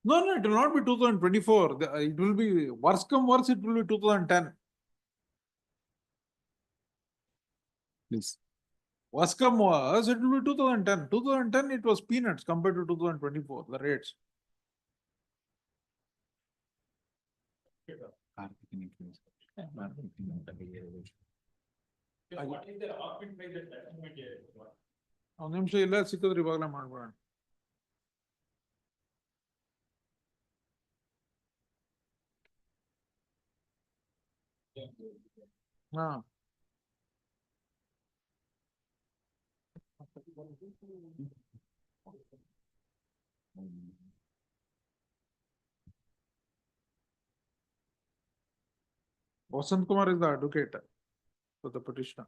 No, it will not be 2024. It will be worse come worse. It will be 2010. Please. Worse come worse. It will be 2010. 2010 it was peanuts compared to 2024. The rates. ಒಂದು ನಿಮಿಷ ಇಲ್ಲ ಸಿಕ್ಕಿದ್ರೆ ಇವಾಗಲೇ ಮಾಡ್ಬೇಡ. ಹಾ Vasant Kumar is the advocate for the petitioner.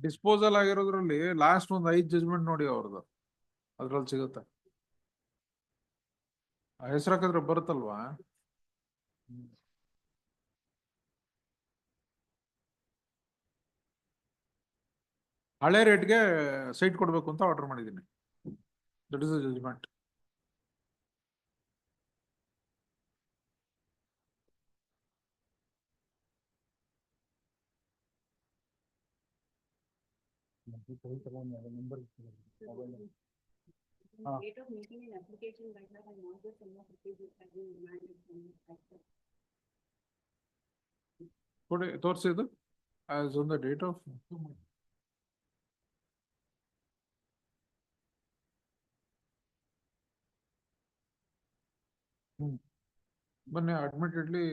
Disposal ಆಗಿರೋದ್ರಲ್ಲಿ last ಒಂದು 5 judgement ನೋಡಿ ಅವ್ರದ್ದು ಅದ್ರಲ್ಲಿ ಸಿಗುತ್ತೆ. ಹೆಸರು ಹಾಕಿದ್ರೆ ಬರುತ್ತಲ್ವಾ? ಹಳೆ ರೇಟ್ಗೆ ಸೈಟ್ ಕೊಡ್ಬೇಕು ಅಂತ ಆರ್ಡರ್ ಮಾಡಿದ್ದೀನಿ. That is the judgment. ಕೊಡಿ ತೋರಿಸಿದ್ದು as on the date of ಬನ್ನಿ. Admittedly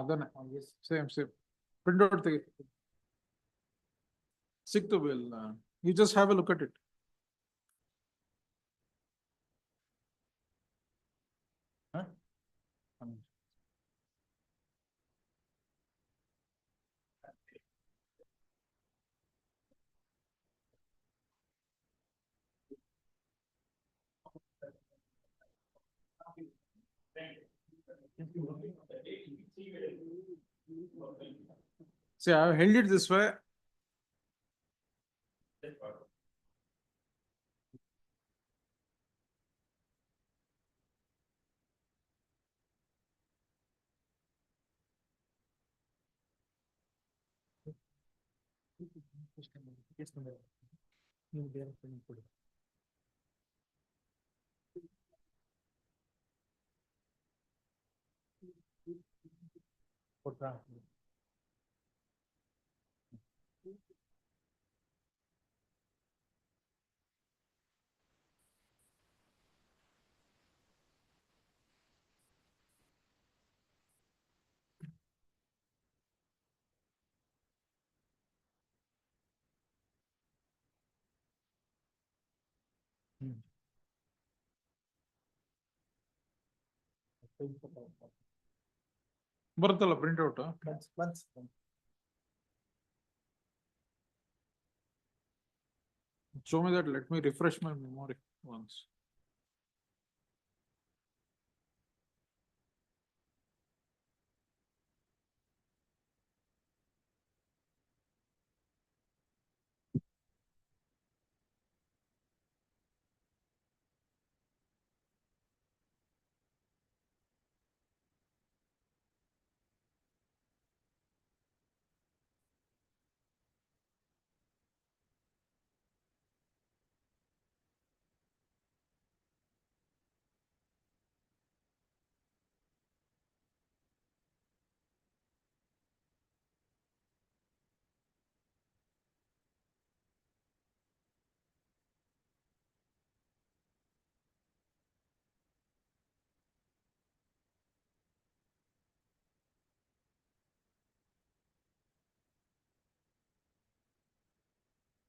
then same. Print out the sick to bill. You just have a look at it. Huh? See, I have held it this way. ಬರುತ್ತಲ್ಲ print out show me that. Let me refresh my memory once.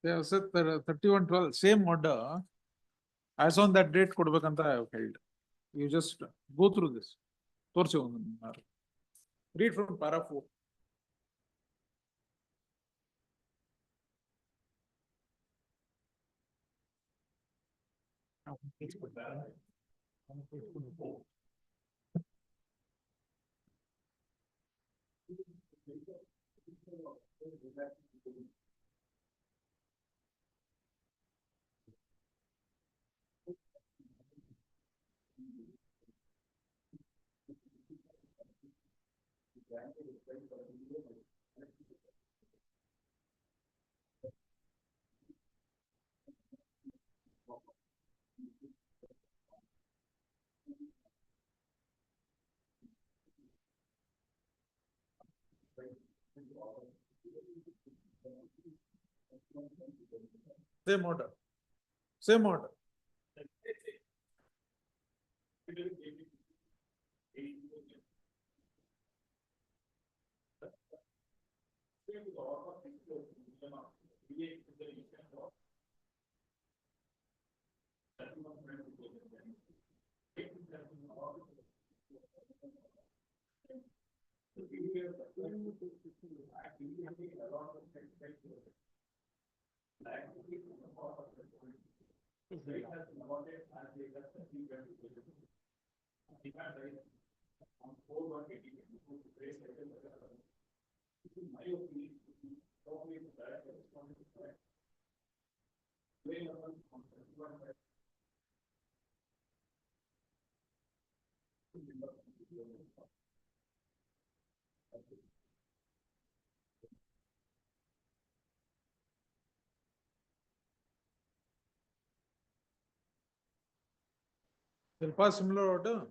Yeah, so 31/12, same order. As on that date, ಕೊಡ್ಬೇಕಂತ I have held. You just go through this. ತೋರ್ಸಿ ಒಂದು read from para 4. Same order. Same order. They'll pass similar order.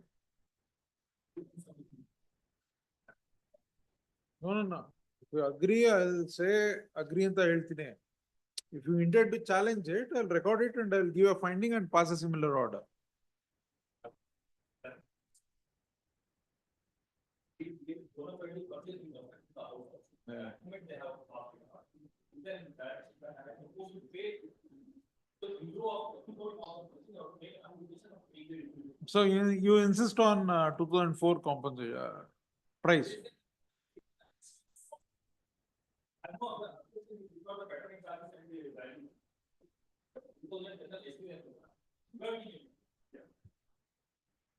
No. If you agree, I'll say agree ಅಂತ ಹೇಳ್ತೀನಿ. If you intend to challenge it, I'll record it and I'll give a finding and pass a similar order. So you insist on 2004 compensation price.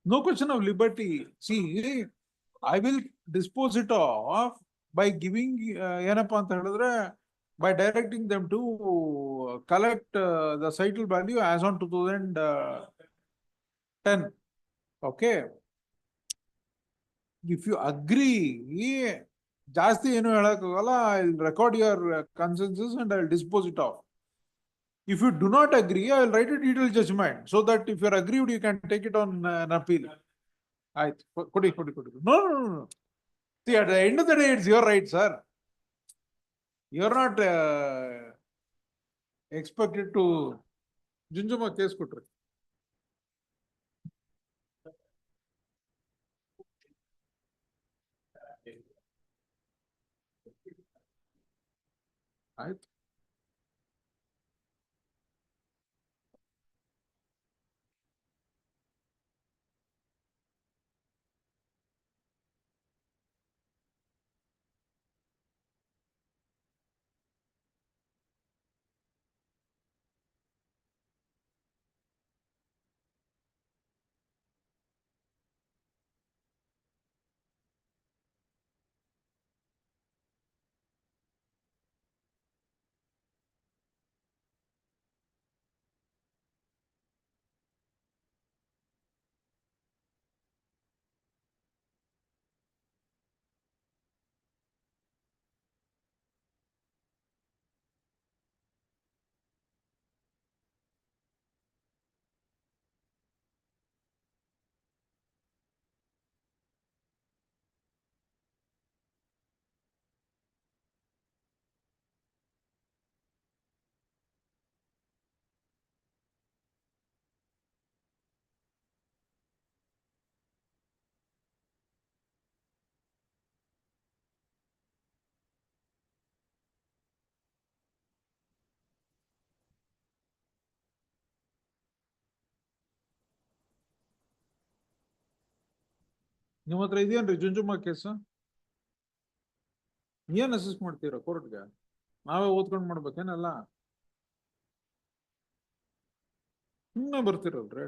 No question of liberty. See, I will dispose it off by giving ಏನಪ್ಪ ಅಂತ ಹೇಳಿದ್ರೆ by directing them to collect the cital value as on 2010. Okay. If you agree, ಜಾಸ್ತಿ ಏನು ಹೇಳಕ್ಕಾಗಲ್ಲ, I'll record your consensus and I'll dispose it off. If you do not agree, I will write a detailed judgment so that if you're aggrieved, you can take it on an appeal. ಆಯ್ತು, ಕೊಡಿ. No. See, at the end of the day, it's your right, sir. You're not expected to ಜುಂಜುಮ case ಕೊಟ್ರಿ. ಆಯ್ತು. ನಿಮ್ಮ ಹತ್ರ ಇದೆಯೇನ್ರಿ ಜುಂಜುಮ case? ಏನ್ assess ಮಾಡ್ತೀರಾ ಕೋರ್ಟ್ಗೆ? ನಾವೇ ಓದ್ಕೊಂಡ್ ಮಾಡ್ಬೇಕೇನಲ್ಲ? ಸುಮ್ಮನೆ ಬರ್ತಿರಲ್ರಿ.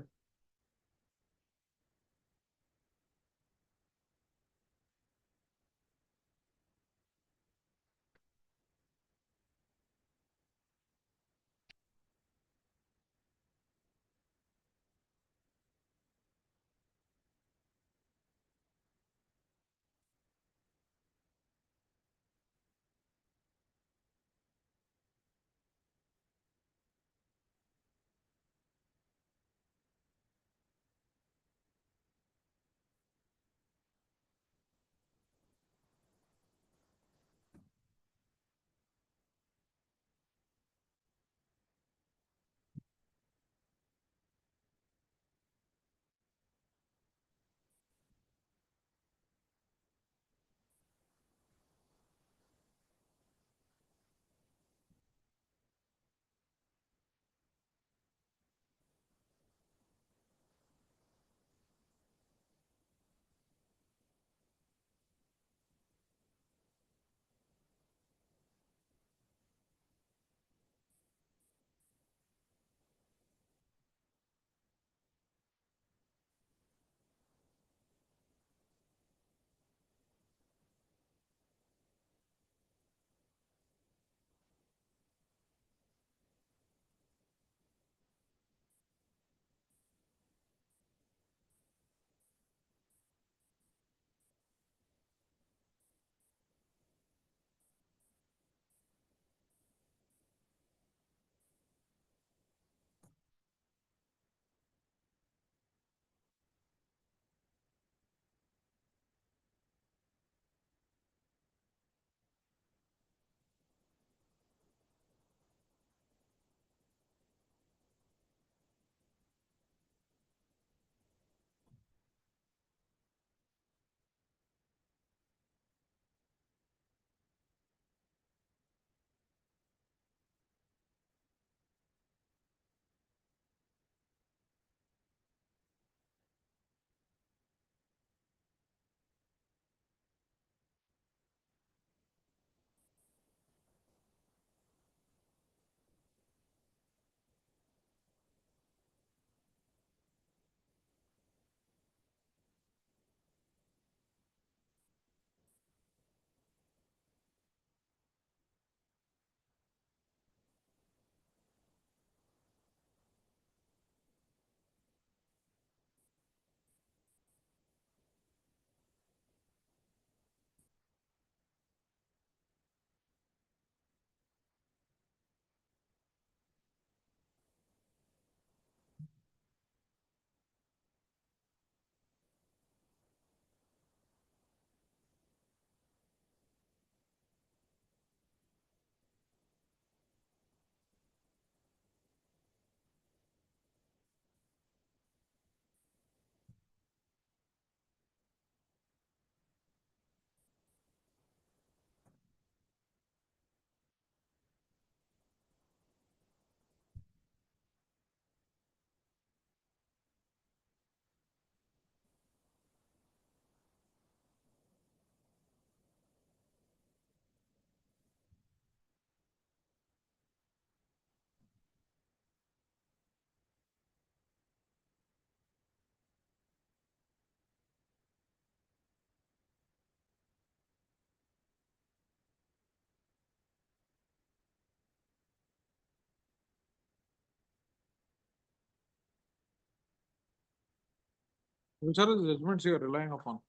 Which are the judgments you are relying upon?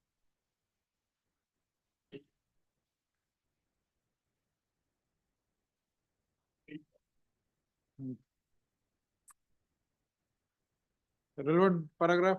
Relevant paragraph?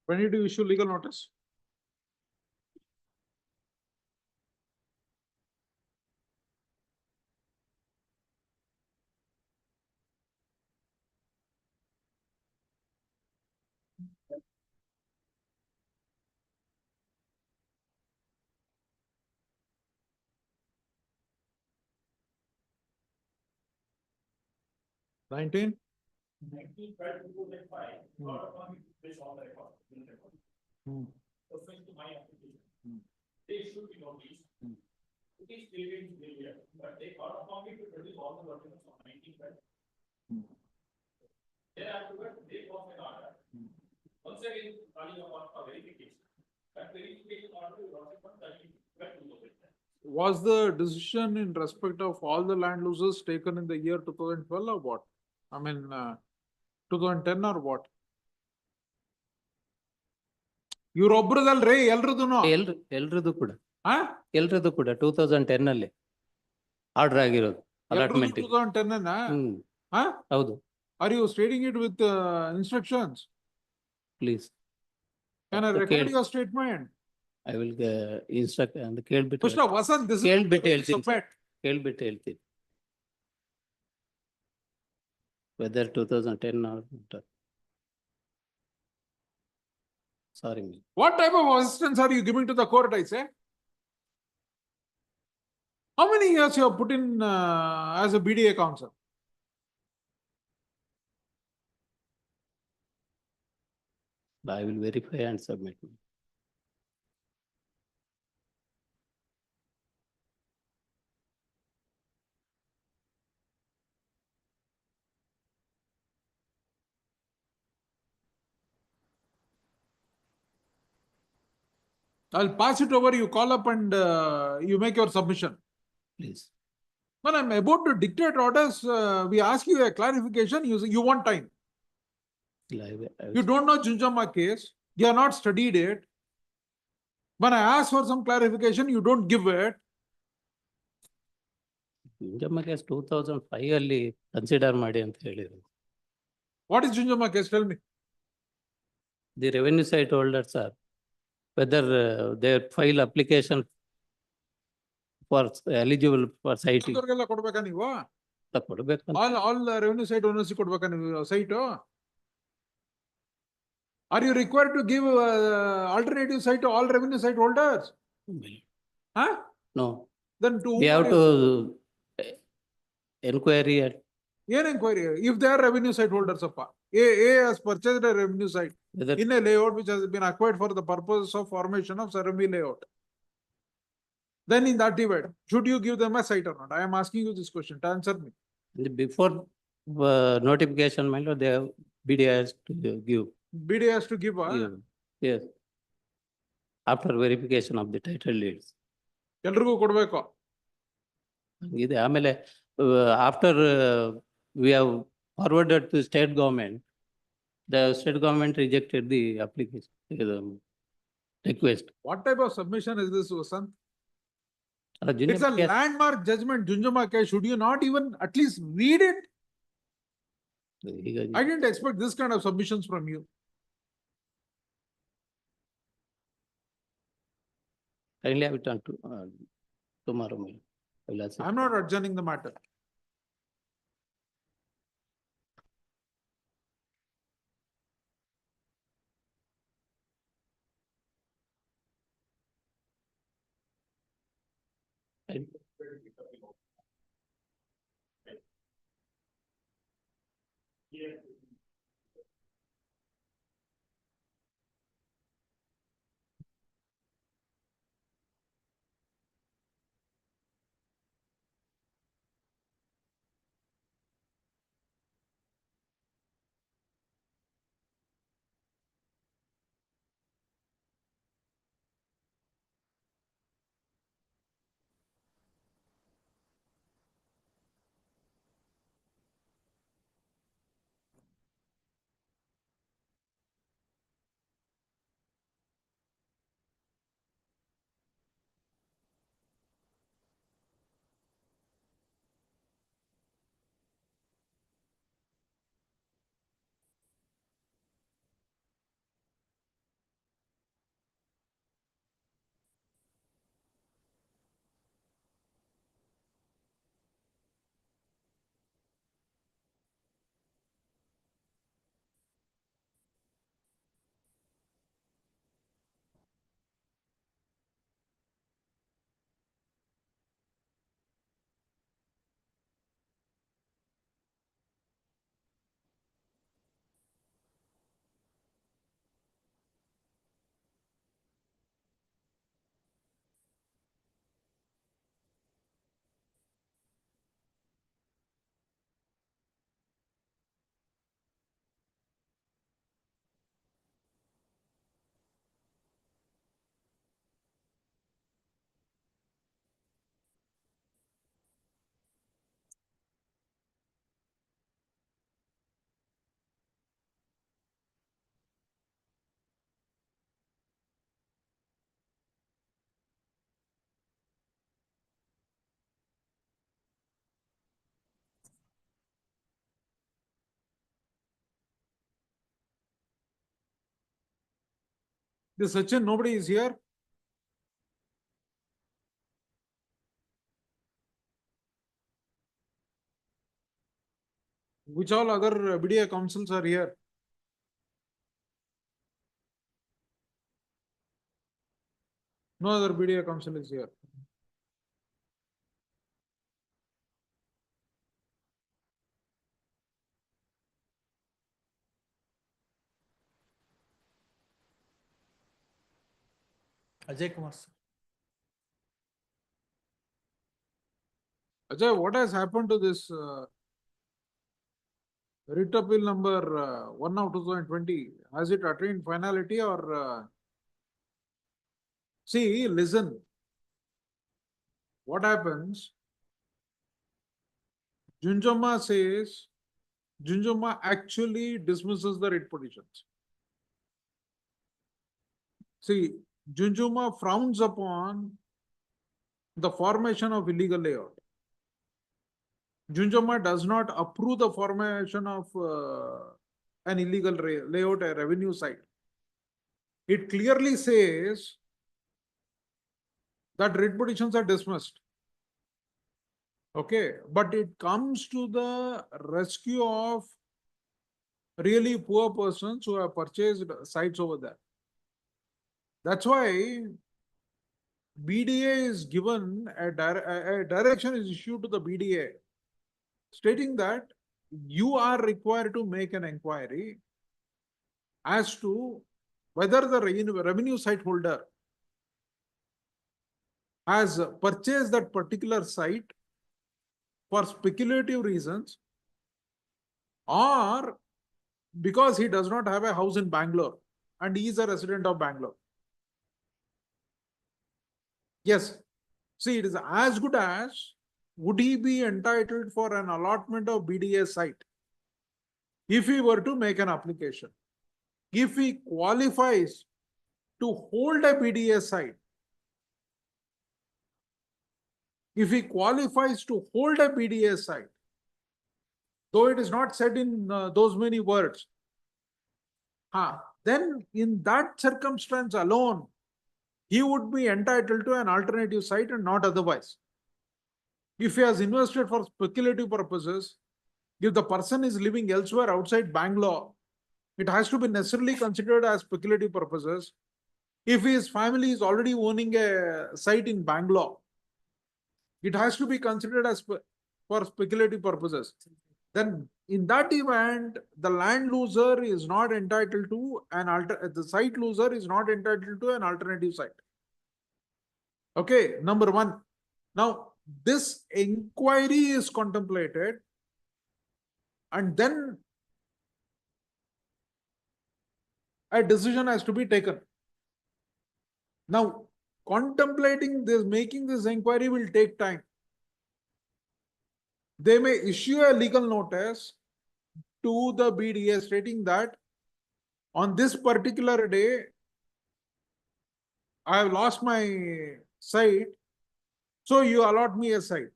When did you issue legal notice? Nineteen? Was the decision in respect of all the land losers taken in the year 2012 or what? I mean, 2010 or what? ಇವ್ರೊಬ್ರದಲ್ರಿ ಎಲ್ರದೂನು ಎಲ್ರದ್ದು ಕೂಡ ಹಾ ಎಲ್ರದ್ದು ಕೂಡ 2010 ಅಲ್ಲಿ order ಆಗಿರೋದು allotment 2010 ಹಾ ಹೌದು are you stating it with instructions please can I record your statement I will instruct ಅಂತ ಕೇಳ್ಬಿಟ್ಟು first Vasanth this ಕೇಳ್ಬಿಟ್ಟು ಹೇಳ್ತೀನಿ whether 2010 or sorry me. What type of assistance are you giving to the court, I say? How many years you have put in as a BDA counsel? I will verify and submit. I'll pass it over, you call up and you make your submission. Please. When I'm about to dictate orders, we ask you a clarification, you want time. You don't know Junjamma case, you have not studied it. When I ask for some clarification, you don't give it. Junjamma case 2005 ಅಲ್ಲಿ consider ಮಾಡಿ ಅಂತ ಹೇಳಿದ್ರು. What is Junjamma case? Tell me. The revenue site holders are whether they file application for eligible for citing. ಕೊಡ್ಬೇಕಾ ನೀವು? ಕೊಡ್ಬೇಕು. All revenue site owners ಕೊಡ್ಬೇಕಾ ನೀವು site? Are you required to give alternative site to all revenue site holders? Huh? No. Then to we have to inquiry at. ಏನು inquiry? If they are revenue site holders, A has purchased a revenue site in a layout which has been acquired for the purpose of formation of Sarami layout. Then in that event, should you give them a site or not? I am asking you this question. To answer me. Before notification, my lord, they have BDA has to give. BDA has to give. Yes. After verification of the title deeds. ಎಲ್ರಿಗೂ ಕೊಡ್ಬೇಕು. ಇದೆ ಆಮೇಲೆ after we have forwarded to state government, the state government rejected the application, request. What type of submission is this, Vasant? It's a landmark judgment, Junjamma case. Should you not even at least read it? I didn't expect this kind of submissions from you. Kindly have it on to, tomorrow, my lord. I will accept. I'm not adjourning the matter. This Sachin, nobody is here. Which all other BDA councils are here? No other BDA council is here. Ajay Kumar, sir. Ajay, what has happened to this writ appeal number 1 of 2020? Has it attained finality or? See, listen. What happens? Junjama says, Junjama actually dismisses the writ petitions. See, Junjuma frowns upon the formation of illegal layout. Junjama does not approve the formation of an illegal layout, a revenue site. It clearly says that writ petitions are dismissed. Okay, but it comes to the rescue of really poor persons who have purchased sites over there. That's why BDA is given a direction is issued to the BDA stating that you are required to make an inquiry as to whether the revenue site holder has purchased that particular site for speculative reasons or because he does not have a house in Bangalore and he is a resident of Bangalore. Yes. See, it is as good as would he be entitled for an allotment of BDA site if he were to make an application. If he qualifies to hold a BDA site, if he qualifies to hold a BDA site, though it is not said in those many words, then in that circumstance alone, he would be entitled to an alternative site and not otherwise. If he has invested for speculative purposes, if the person is living elsewhere outside Bangalore, it has to be necessarily considered as speculative purposes. If his family is already owning a site in Bangalore, it has to be considered as for speculative purposes. Then in that event, the land loser is not entitled to the site loser is not entitled to an alternative site. Okay, number one. Now, this inquiry is contemplated, and then a decision has to be taken. Now, contemplating this, making this inquiry will take time. They may issue a legal notice to the BDA stating that on this particular day, I have lost my site, so you allot me a site.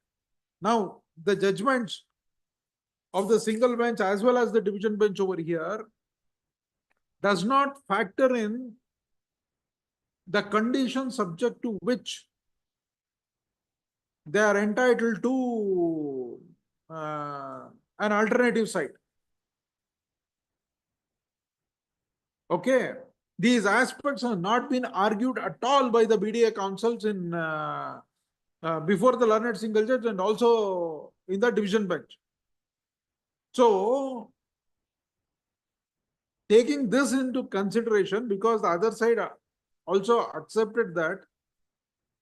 Now, the judgments of the single bench as well as the division bench over here does not factor in the condition subject to which they are entitled to an alternative site. Okay, these aspects have not been argued at all by the BDA counsels in before the learned single judge and also in the division bench. So, taking this into consideration, because the other side also accepted that,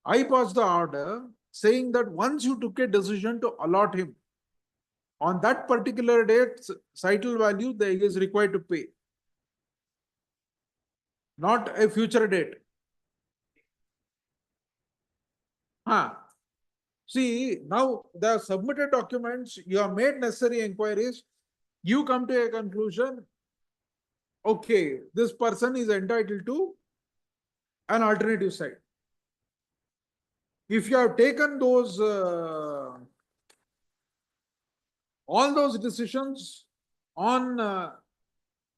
I passed the order saying that once you took a decision to allot him, on that particular date, cital value he is required to pay, not a future date. See, now the submitted documents, you have made necessary inquiries, you come to a conclusion, okay, this person is entitled to an alternative site. If you have taken those, all those decisions on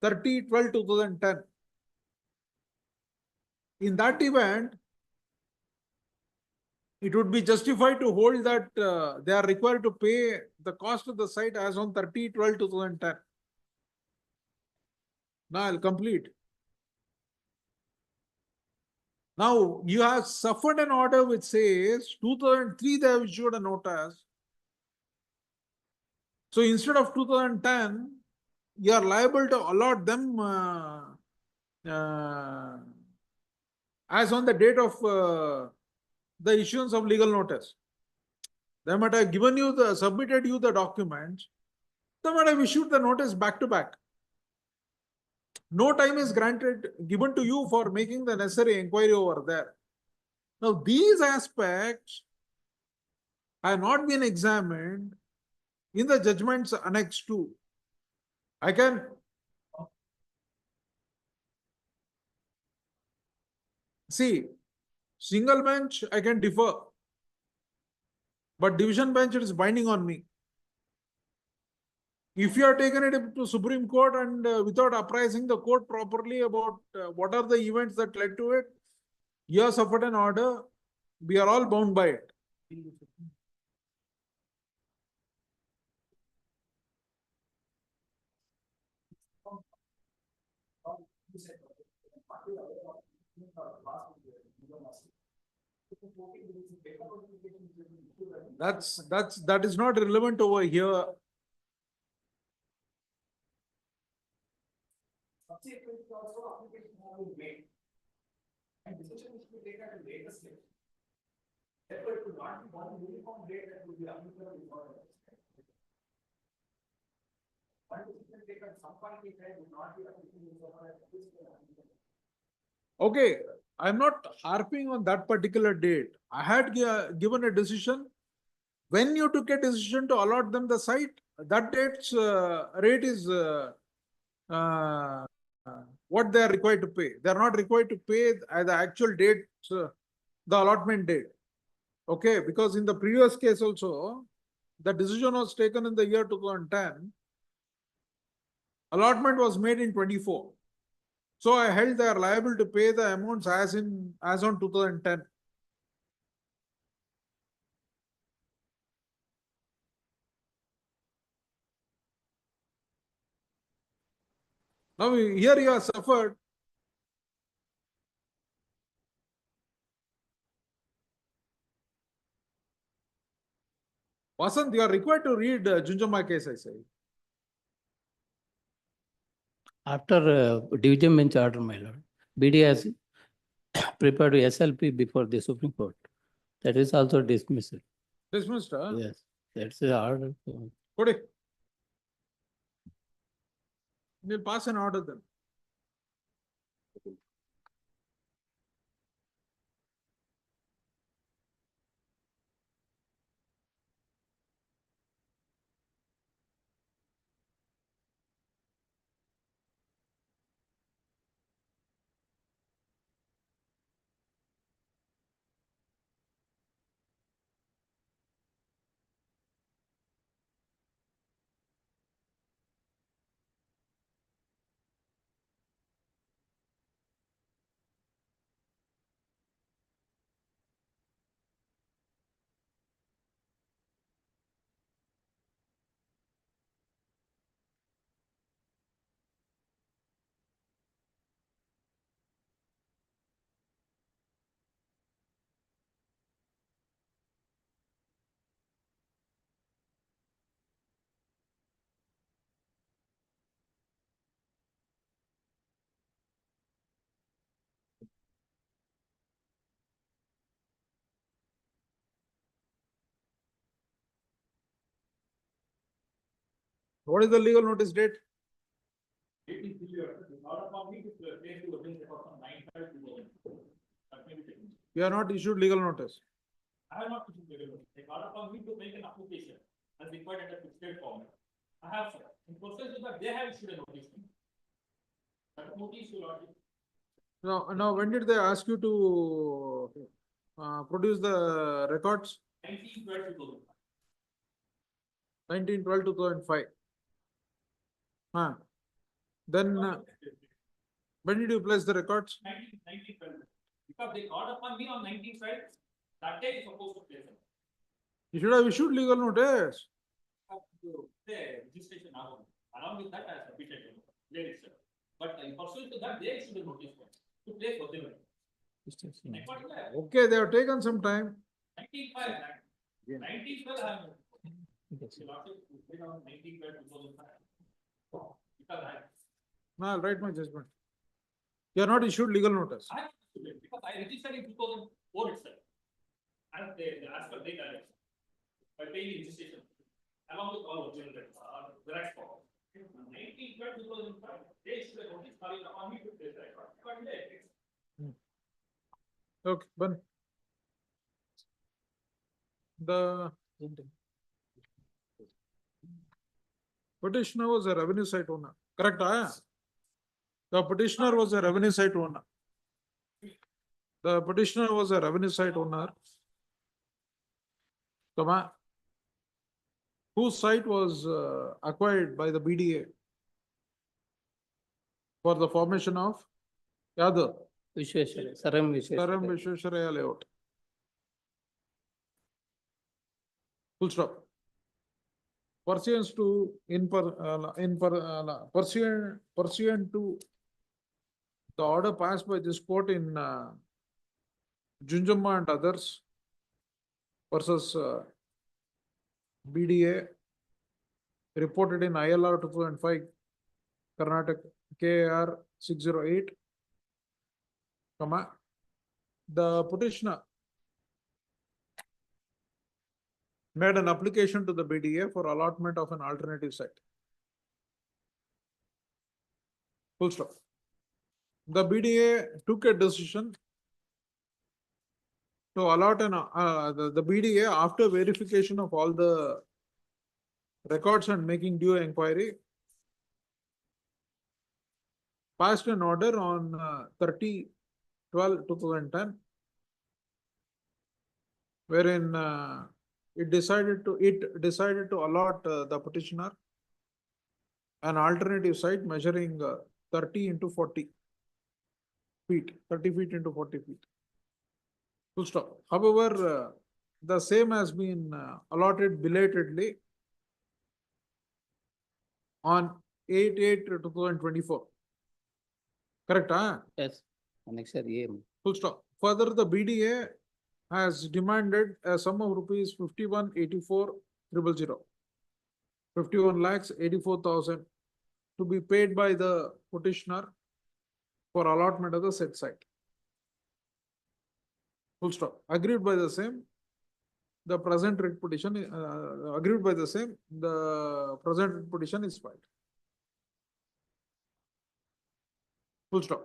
30/12/2010, in that event, it would be justified to hold that they are required to pay the cost of the site as on 30/12/2010. Now I'll complete. Now you have suffered an order which says 2003 they have issued a notice. So instead of 2010, you are liable to allot them as on the date of the issuance of legal notice. They might have given you submitted you the documents. They might have issued the notice back to back. No time is given to you for making the necessary inquiry over there. Now, these aspects have not been examined in the judgments annexed to. I can see single bench, I can differ, but division bench, it is binding on me. If you are taken it to Supreme Court and without apprising the court properly about what are the events that led to it, you have suffered an order, we are all bound by it. That is not relevant over here. And decision is to be taken at a later stage. Therefore, it will not be one uniform date that will be applicable before the one decision taken at some point in time will not be applicable before this. Okay, I'm not harping on that particular date. I had given a decision. When you took a decision to allot them the site, that date's rate is what they are required to pay. They are not required to pay at the actual date, the allotment date. Okay, because in the previous case also, the decision was taken in the year 2010. Allotment was made in 24. So I held they are liable to pay the amounts as on 2010. Now here you have suffered. Vasant, you are required to read Junjama case, I say. After division bench order, my lord, BD has prepared SLP before the Supreme Court. That is also dismissed. Dismissed, huh? Yes, that's the order. Kodi. We'll pass an order then. What is the legal notice date? You are not issued legal notice. I have not issued legal notice. They called upon me to make an application as required under the state format. I have, sir. In process of that, they have issued a notice. That notice will not be. Now, when did they ask you to produce the records? 19/12/2005. Then when did you place the records? 1912. Because they called upon me on 1912. That day is supposed to place them. You should have issued legal notice. The registration along with that I submitted lyrics. But in pursuant to that, they issued a notice to place for them. Okay, they have taken some time. 1912. 1912 I have. 1912. No, I'll write my judgment. You are not issued legal notice. I have issued it because I registered in 2004 itself. And they asked for data by paying registration along with all original Xerox form. 1912-2005, they issued a notice calling upon me to place the record. Okay, but the petitioner was a revenue site owner. Correct? The petitioner was a revenue site owner. The petitioner was a revenue site owner. Whose site was acquired by the BDA for the formation of Yadav? Saram Vishwesvaraya layout. Full stop. Pursuant to pursuant to the order passed by this court in Junjamma and others versus BDA reported in ILR 2005 Karnataka KAR 608, the petitioner made an application to the BDA for allotment of an alternative site. Full stop. The BDA took a decision to allot the BDA, after verification of all the records and making due inquiry, passed an order on 30/12/2010, wherein it decided to allot the petitioner an alternative site measuring 30 into 40 feet, 30 feet into 40 feet. Full stop. However, the same has been allotted belatedly on 8/8/2024. Correct, huh? Yes, annexure A. Full stop. Further, the BDA has demanded a sum of rupees 51,84,000, 51 lakhs 84,000 to be paid by the petitioner for allotment of the said site. Full stop. Agreed by the same. The present writ petition, agreed by the same, the present writ petition is filed. Full stop.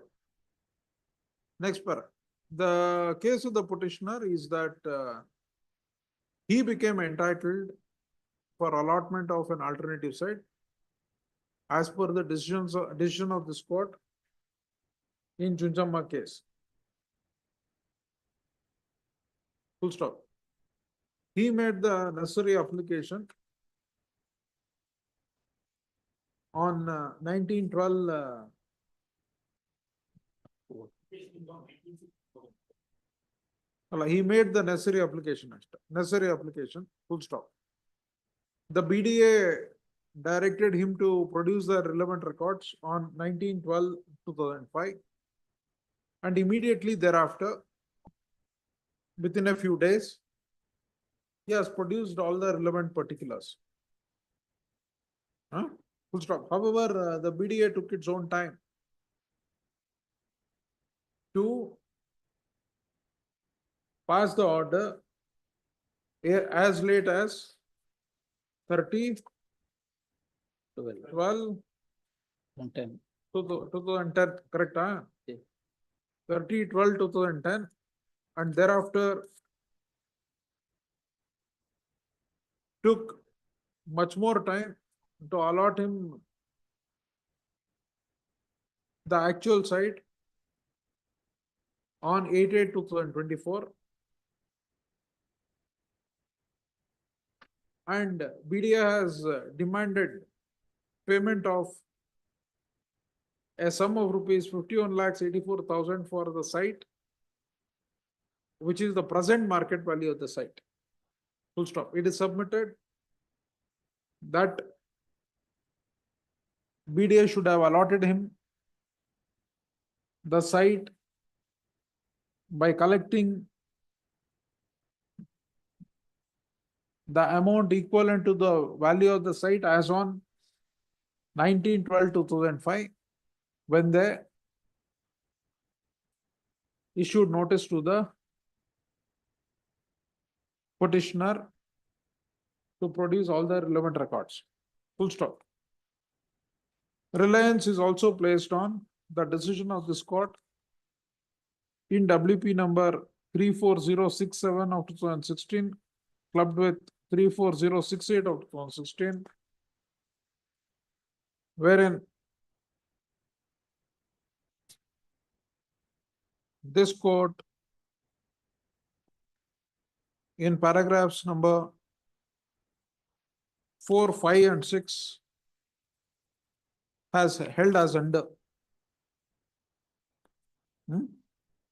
Next para. The case of the petitioner is that he became entitled for allotment of an alternative site as per the decision of this court in Chunjamma case. Full stop. He made the necessary application on 1912. He made the necessary application. Full stop. The BDA directed him to produce the relevant records on 19/12/2005, and immediately thereafter, within a few days, he has produced all the relevant particulars. Full stop. However, the BDA took its own time to pass the order as late as 30/12/2010. Correct, huh? 30/12/2010, and thereafter took much more time to allot him the actual site on 8/8/2024. And BDA has demanded payment of a sum of rupees 51,84,000 for the site, which is the present market value of the site. Full stop. It is submitted that BDA should have allotted him the site by collecting the amount equivalent to the value of the site as on 19/12/2005, when they issued notice to the petitioner to produce all the relevant records. Full stop. Reliance is also placed on the decision of this court in WP number 34067 of 2016, clubbed with 34068 of 2016, wherein this court in paragraphs number 4, 5, and 6 has held as under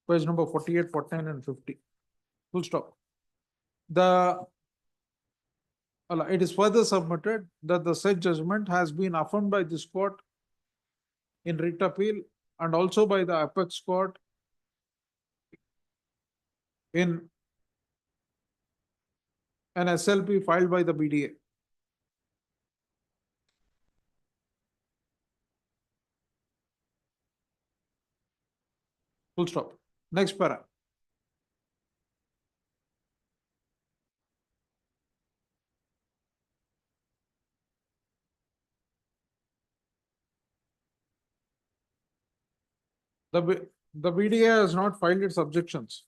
page number 48, 49, and 50. Full stop. It is further submitted that the said judgment has been affirmed by this court in writ appeal and also by the apex court in an SLP filed by the BDA. Full stop. Next para. The BDA has not filed its objections.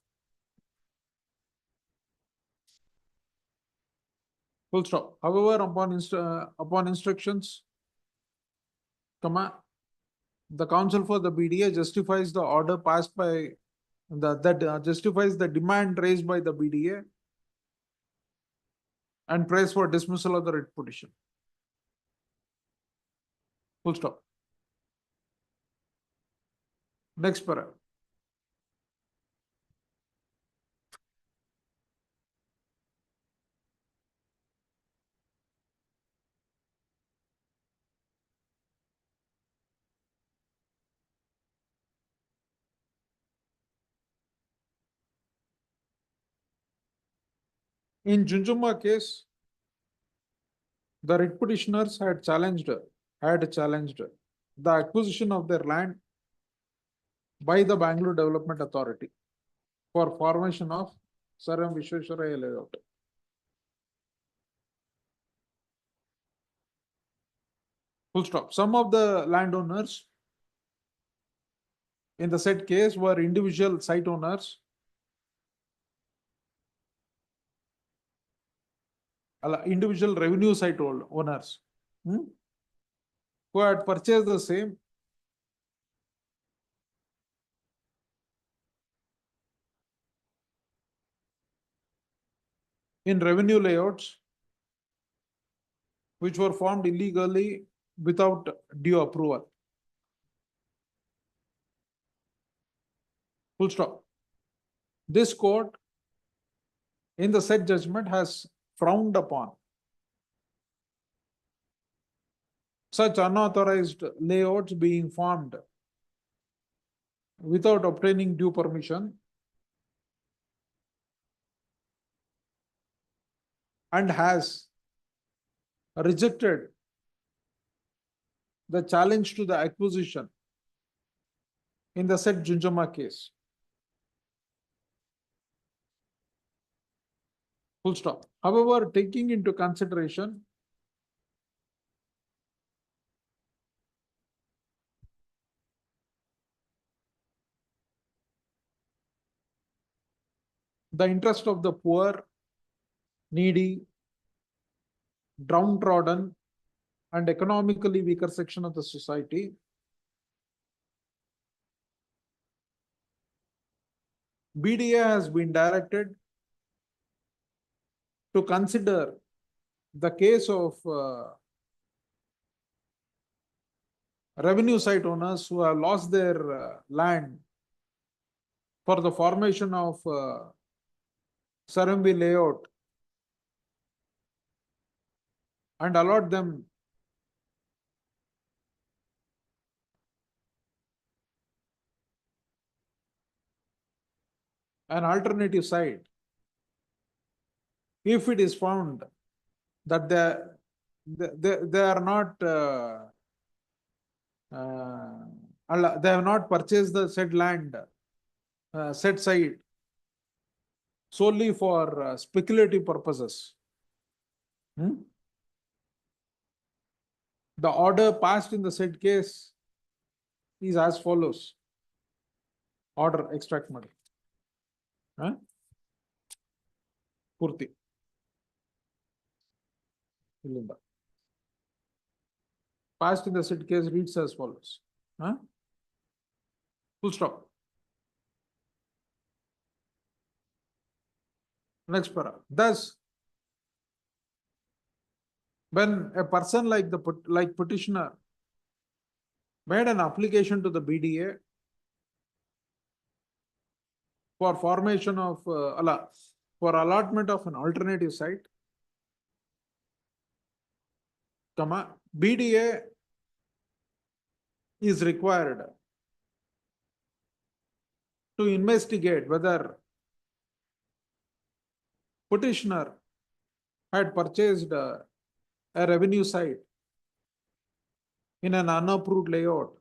Full stop. However, upon instructions, the counsel for the BDA justifies the order passed by justifies the demand raised by the BDA and prays for dismissal of the writ petition. Full stop. Next para. In Junjuma case, the writ petitioners had challenged the acquisition of their land by the Bangalore Development Authority for formation of Sir M. Visvesvaraya layout. Full stop. Some of the landowners in the said case were individual site owners individual revenue site owners who had purchased the same in revenue layouts which were formed illegally without due approval. Full stop. This court in the said judgment has frowned upon such unauthorized layouts being formed without obtaining due permission and has rejected the challenge to the acquisition in the said Junjama case. Full stop. However, taking into consideration the interest of the poor, needy, downtrodden, and economically weaker section of the society, BDA has been directed to consider the case of revenue site owners who have lost their land for the formation of Sir M. V. layout and allot them an alternative site if it is found that they are not they have not purchased the said land, said site solely for speculative purposes. The order passed in the said case is as follows. Order extract money. Purti. Passed in the said case reads as follows. Full stop. Next para. Thus, when a person like petitioner made an application to the BDA for formation of for allotment of an alternative site, BDA is required to investigate whether petitioner had purchased a revenue site in an unapproved layout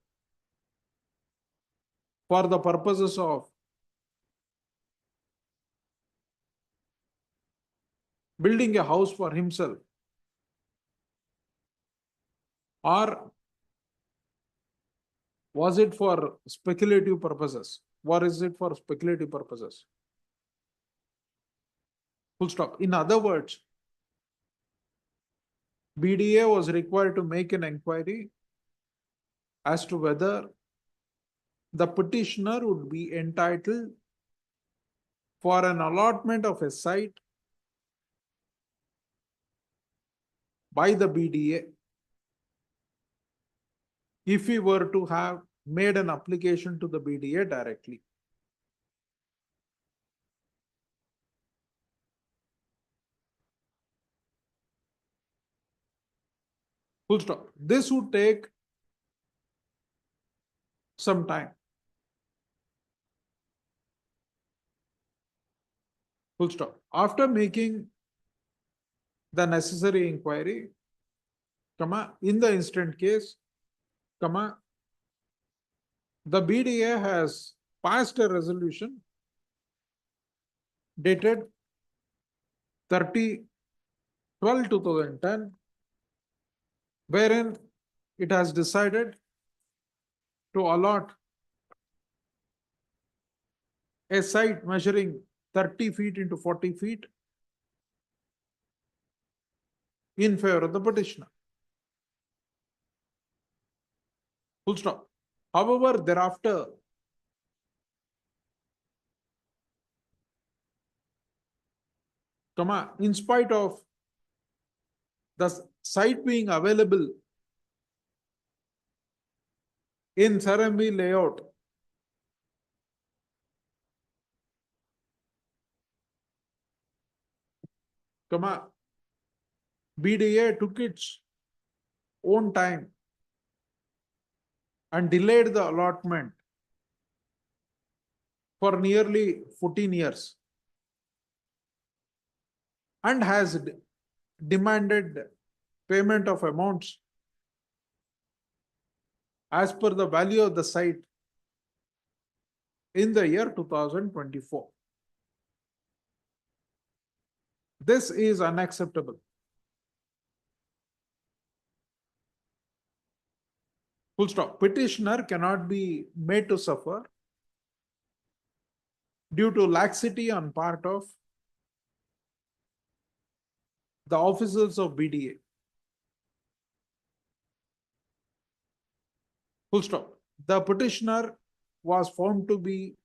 for the purposes of building a house for himself, or was it for speculative purposes? Or is it for speculative purposes? Full stop. In other words, BDA was required to make an inquiry as to whether the petitioner would be entitled for an allotment of a site by the BDA if he were to have made an application to the BDA directly. Full stop. This would take some time. Full stop. After making the necessary inquiry, comma, in the instant case, comma, the BDA has passed a resolution dated 30/12/2010, wherein it has decided to allot a site measuring 30 feet into 40 feet in favor of the petitioner. Full stop. However, thereafter, comma, in spite of the site being available in Sarambi layout, comma, BDA took its own time and delayed the allotment for nearly 14 years and has demanded payment of amounts as per the value of the site in the year 2024. This is unacceptable. Full stop. Petitioner cannot be made to suffer due to laxity on part of the officers of BDA. Full stop. The petitioner was found to be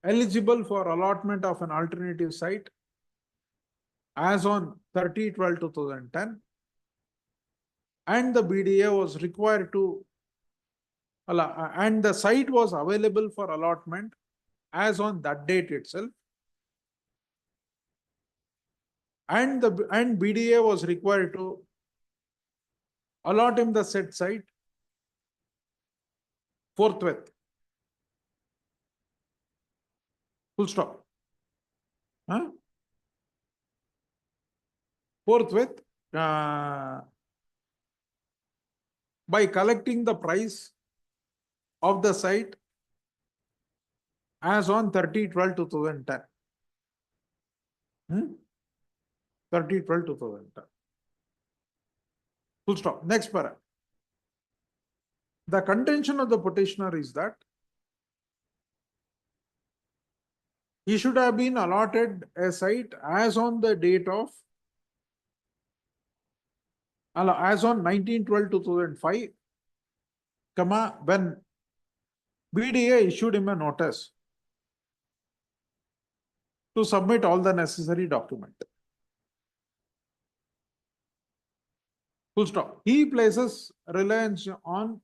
eligible for allotment of an alternative site as on 30/12/2010, and the BDA was required to and the site was available for allotment as on that date itself, and BDA was required to allot him the said site forthwith. Full stop. Huh? Forthwith, by collecting the price of the site as on 30/12/2010. 30/12/2010. Full stop. Next para. The contention of the petitioner is that he should have been allotted a site as on the date of as on 19/12/2005, comma, when BDA issued him a notice to submit all the necessary document. Full stop. He places reliance on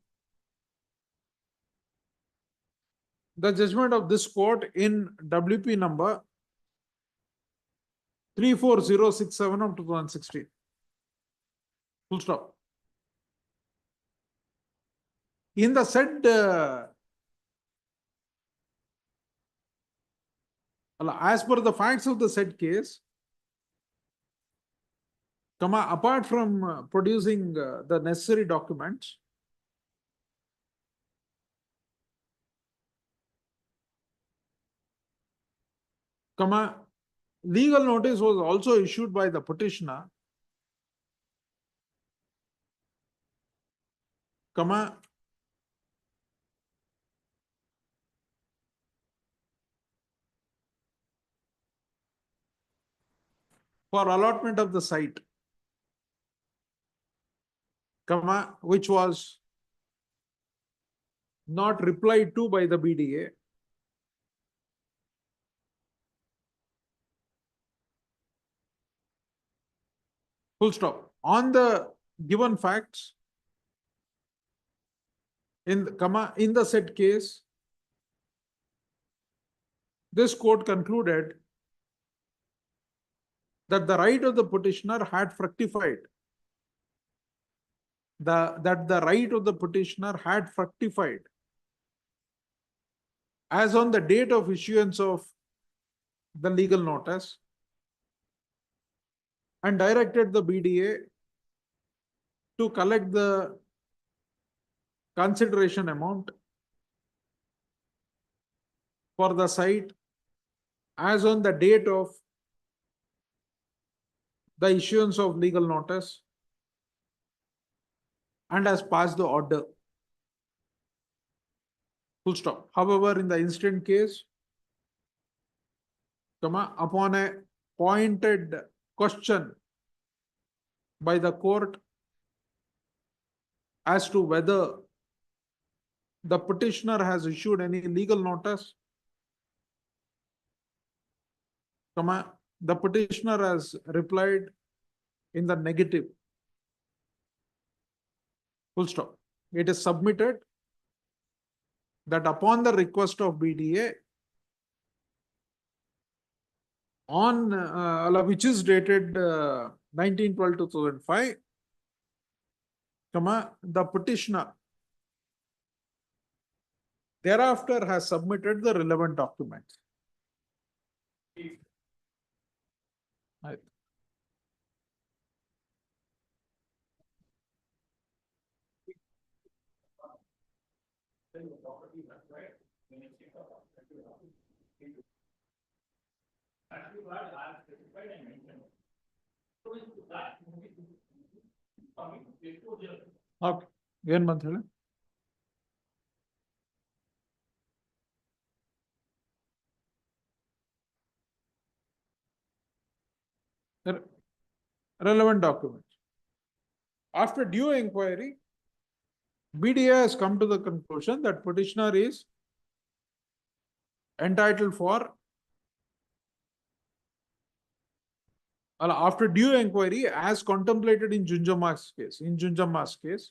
the judgment of this court in WP number 34067 of 2016. Full stop. In the said as per the facts of the said case, comma, apart from producing the necessary documents, comma, legal notice was also issued by the petitioner, comma, for allotment of the site, comma, which was not replied to by the BDA. Full stop. On the given facts, in the said case, this court concluded that the right of the petitioner had fructified. That the right of the petitioner had fructified as on the date of issuance of the legal notice, and directed the BDA to collect the consideration amount for the site as on the date of the issuance of legal notice and has passed the order. Full stop. However, in the instant case, upon a pointed question by the court as to whether the petitioner has issued any legal notice, the petitioner has replied in the negative. Full stop. It is submitted that upon the request of BDA on which is dated 19/12/2005, the petitioner thereafter has submitted the relevant documents. Right. Okay. ಏನು ಬಂತ ಹೇಳಿ? Relevant documents. After due inquiry, BDA has come to the conclusion that petitioner is entitled for, after due inquiry as contemplated in Junjama's case,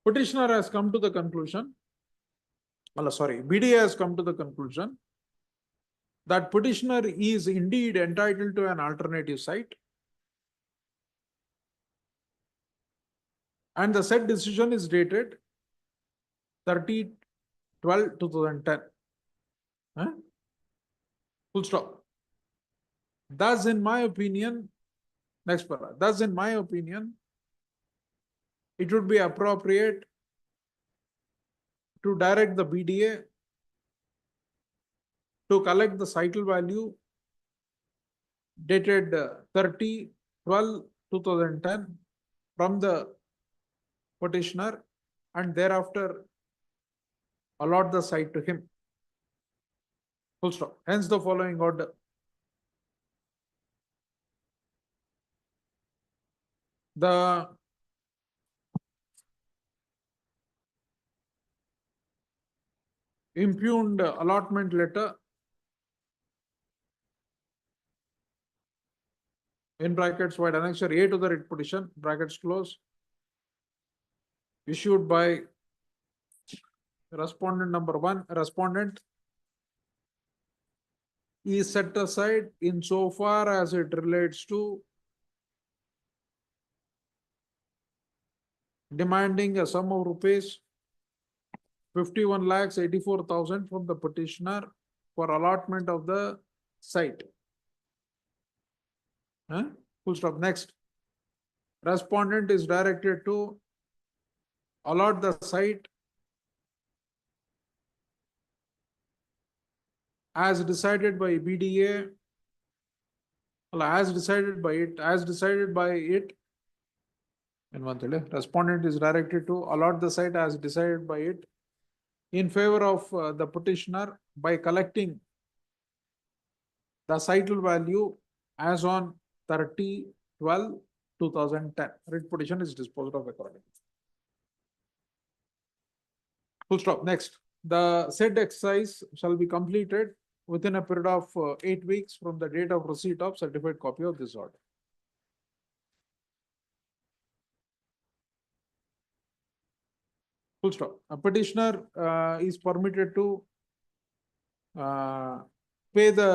petitioner has come to the conclusion, BDA has come to the conclusion that petitioner is indeed entitled to an alternative site, and the said decision is dated 30/12/2010. Full stop. Thus, in my opinion, next paragraph. Thus, in my opinion, it would be appropriate to direct the BDA to collect the cital value dated 30/12/2010 from the petitioner and thereafter allot the site to him. Full stop. Hence the following order. The impugned allotment letter in brackets wide annexure A to the writ petition, brackets close, issued by respondent number 1, respondent is set aside insofar as it relates to demanding a sum of rupees 51,84,000 from the petitioner for allotment of the site. Full stop. Next, respondent is directed to allot the site as decided by BDA, as decided by it. And one thing, respondent is directed to allot the site as decided by it in favor of the petitioner by collecting the cital value as on 30/12/2010. Writ petition is disposed of accordingly. Full stop. Next, the said exercise shall be completed within a period of 8 weeks from the date of receipt of certified copy of this order. Full stop. A petitioner is permitted to pay the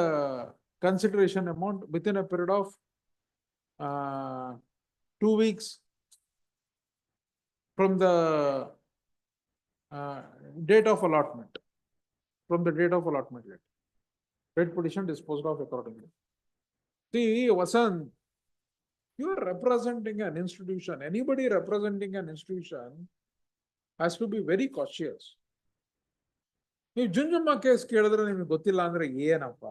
consideration amount within a period of 2 weeks from the date of allotment. From the date of allotment. Writ petition disposed of accordingly. See, Vasan, You are representing an institution. Anybody representing an institution has to be very cautious. ನೀವು ಜುಂಜಮ್ಮ case ಕೇಳಿದ್ರೆ ನಿಮಗೆ ಗೊತ್ತಿಲ್ಲ ಅಂದ್ರೆ ಏನಪ್ಪ?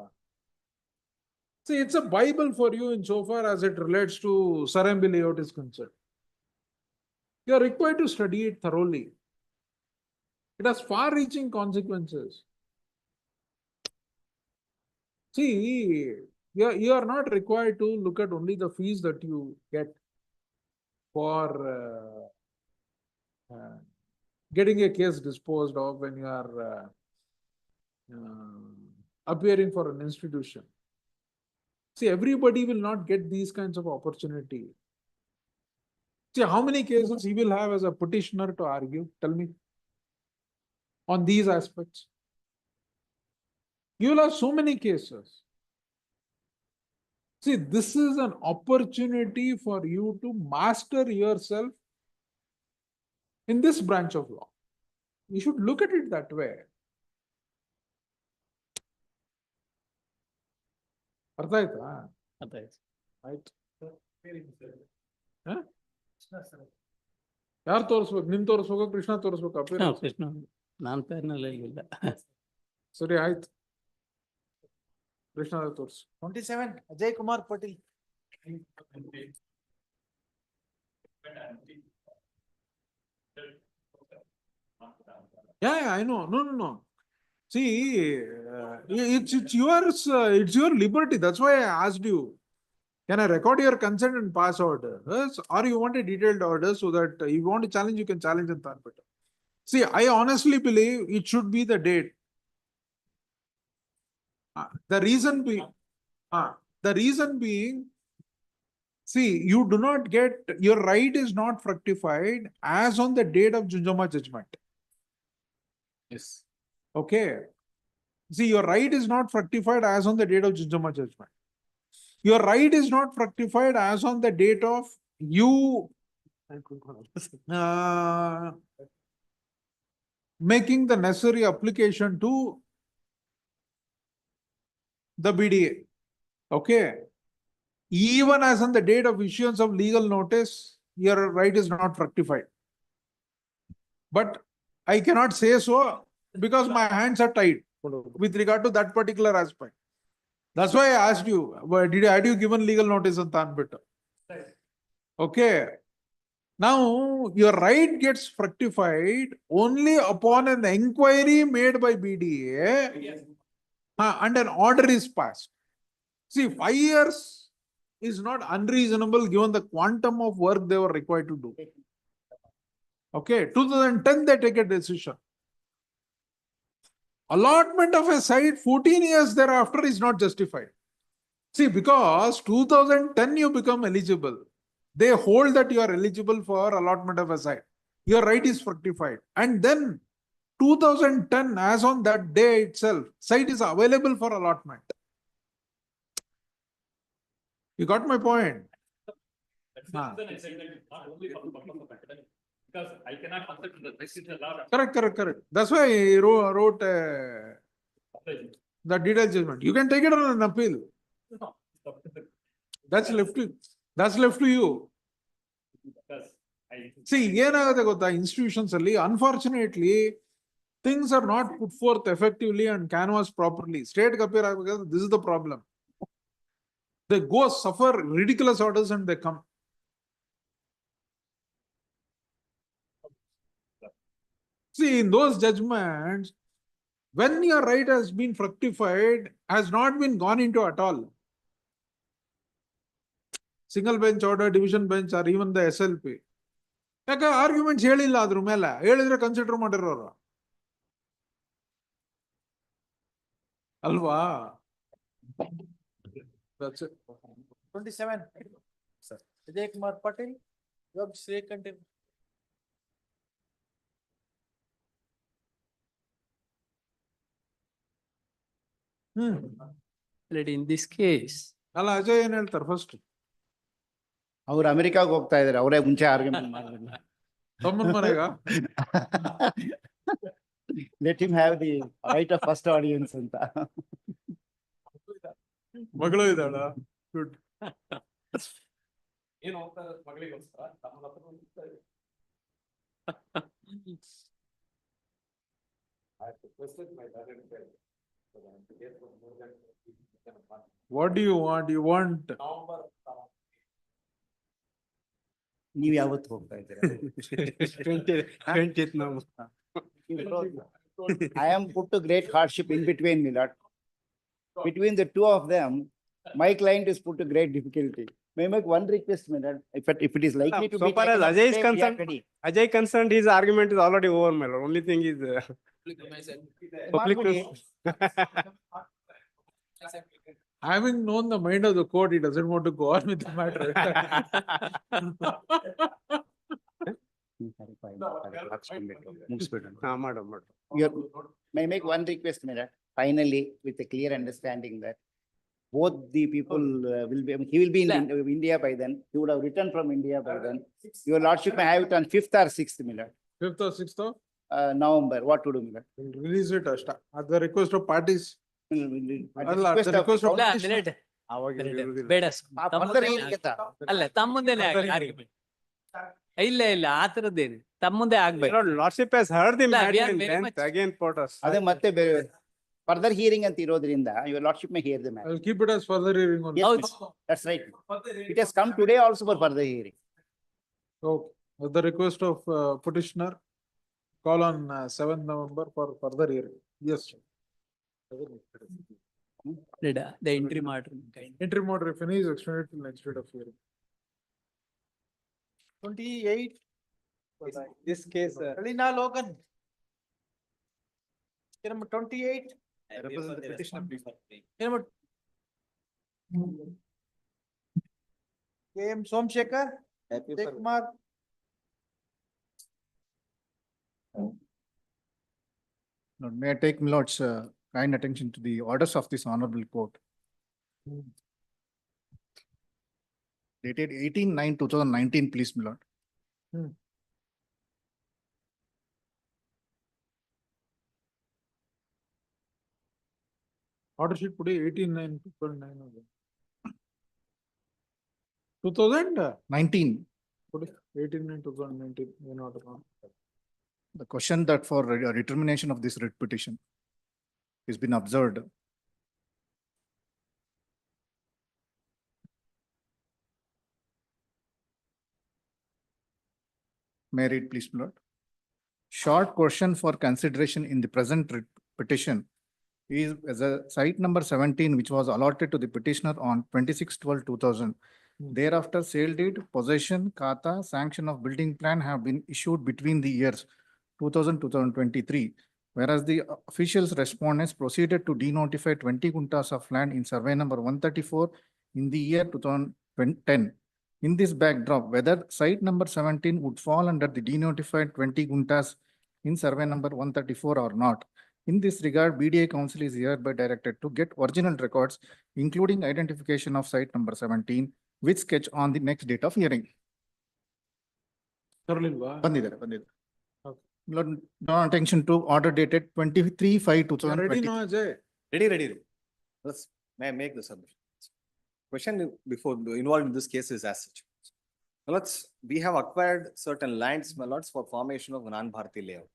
See, it's a Bible for you in so far as it relates to Sarambi layout is concerned. You are required to study it thoroughly. It has far-reaching consequences. See, you are not required to look at only the fees that you get for getting a case disposed of when you are appearing for an institution. See, everybody will not get these kinds of opportunity. See, how many cases he will have as a petitioner to argue? Tell me. On these aspects. You will have so many cases. See, this is an opportunity for you to master yourself in this branch of law. You should look at it that way. ಅರ್ಥ ಆಯ್ತಾ? ಆಯ್ತು. ಯಾರು ತೋರಿಸ್ಬೇಕು? ನಿಮ್ ತೋರಿಸ್ಬೇಕು, ಕೃಷ್ಣ ತೋರಿಸ್ಬೇಕು? ಕೃಷ್ಣ ನಾನ್ ಪೇರ್ನಲ್ಲಿ ಇಲ್ಲ. ಸರಿ ಆಯ್ತು, ಕೃಷ್ಣ ತೋರಿಸು. 27 Ajay Kumar Patil. Yeah, I know. No. See, it's yours. It's your liberty. That's why I asked you. Can I record your consent and pass orders, or you want a detailed order so that if you want to challenge, you can challenge and that better. See, I honestly believe it should be the date. The reason being, see, you do not get, your right is not fructified as on the date of Junjama judgment. Yes. Okay. See, your right is not fructified as on the date of Junjama judgment. Your right is not fructified as on the date of you making the necessary application to the BDA. Okay. Even as on the date of issuance of legal notice, your right is not fructified. But I cannot say so because my hands are tied with regard to that particular aspect. That's why I asked you, had you given legal notice on Tanbita? Okay. Now, your right gets fructified only upon an inquiry made by BDA and an order is passed. See, 5 years is not unreasonable given the quantum of work they were required to do. Okay, 2010 they take a decision. Allotment of a site 14 years thereafter is not justified. See, because 2010 you become eligible. They hold that you are eligible for allotment of a site. Your right is fructified. And then 2010, as on that day itself, site is available for allotment. You got my point? Because I cannot answer to the rest of the law. Correct. That's why I wrote the detailed judgment. You can take it on an appeal. That's left to you. See, institutions, unfortunately, things are not put forth effectively and canvassed properly. State this is the problem. They go suffer ridiculous orders and they come. See, in those judgments, when your right has been fructified, has not been gone into at all. Single bench order, division bench, or even the SLP. Arguments ಹೇಳಿಲ್ಲ ಅದ್ರ ಮೇಲೆ ಹೇಳಿದ್ರೆ consider ಮಾಡಿರೋರು ಅಲ್ವಾ? That's it. 27 sir Ajay Kumar Patil, you have to say continue. In this case, ಅಲ್ಲ ಅಜಯ್ ಏನ್ ಹೇಳ್ತಾರೆ first? ಅವ್ರು ಅಮೆರಿಕಾಗ್ ಹೋಗ್ತಾ ಇದಾರೆ, ಅವರೇ ಮುಂಚೆ ಆರ್ಗ್ಯುಮೆಂಟ್ ಮಾಡಿದ್ರು. ತಮ್ಮನ ಮನೆಗ let him have the right of first audience ಅಂತ. ಮಗಳು ಇದ್ದಾಳ? ಗುಡ್. ಏನು ಹೋಗ್ತಾರೆ ಮಗಳಿಗೋಸ್ಕರ ತಮ್ಮ ಹತ್ರ ಹೋಗ್ತಾರೆ. I have requested my parents so that to get more than What do you want? You want? November. ನೀವ್ ಯಾವತ್ತು ಹೋಗ್ತಾ ಇದ್ದೀರಾ? I am put to great hardship in between, my lord. Between the two of them, my client is put to great difficulty. May I make one request, my lord? If it is likely to So be far as taken up Ajay is today, we are concerned, ready. Ajay concerned, his argument is already over, my lord. Only thing is public. Having known the mind of the court, he doesn't want to go on with the matter. May I make one request, my lord? Finally, with a clear understanding that both the people will be, he will be in India by then. He would have returned from India by then. Your lordship may have it on 5th or 6th, my lord. 5th or 6th of? November. What to do, my lord? We'll release it at the request of parties. At the At the request of parties. ಬೇಡ Further hearing ಆಯ್ತಾ? ಅಲ್ಲ ತಮ್ಮ ಮುಂದೆನೆ argument. ಇಲ್ಲ ಇಲ್ಲ ಆ ತರದ್ದೇನು ತಮ್ಮ ಮುಂದೆ ಆಗ್ಬೇಕು. Lordship has heard the ಇಲ್ಲ, we matter are in very length much- again for us. ಅದೇ ಮತ್ತೆ further hearing ಅಂತ ಇರೋದ್ರಿಂದ your lordship may hear the matter. I'll keep it as further hearing only. Yes, miss. That's right. It has come today also for further hearing. So, at the request of petitioner, call on 7th November for further hearing. Yes. The interim order. Interim order, if any, is extended till next date of hearing. 28. This case, Alina Logan. Number 28. Represent the petitioner, please. Number K.M. Somshekar. Kumar. Lord, may I take my lord's kind attention to the orders of this honorable court. Dated 18/9/2019, please, my lord. Order sheet today 18/9/2009. 2019. 18/9/2019. The question that for determination of this writ petition has been observed. May I read, please, my lord? Short question for consideration in the present writ petition is as a site number 17, which was allotted to the petitioner on 26/12/2000. Thereafter, sale deed, possession, kata, sanction of building plan have been issued between the years 2000-2023, whereas the officials respondents proceeded to denotify 20 guntas of land in survey number 134 in the year 2010. In this backdrop, whether site number 17 would fall under the denotified 20 guntas in survey number 134 or not. In this regard, BDA Council is hereby directed to get original records, including identification of site number 17, with sketch on the next date of hearing. ಬಂದಿದ್ದಾರೆ. Lord, draw attention to order dated 23/5/2020. Ready now, Ajay? Ready. May I make the submission? Question before involved in this case is as such. We have acquired certain lands, my lords, for formation of non-Bharati layout.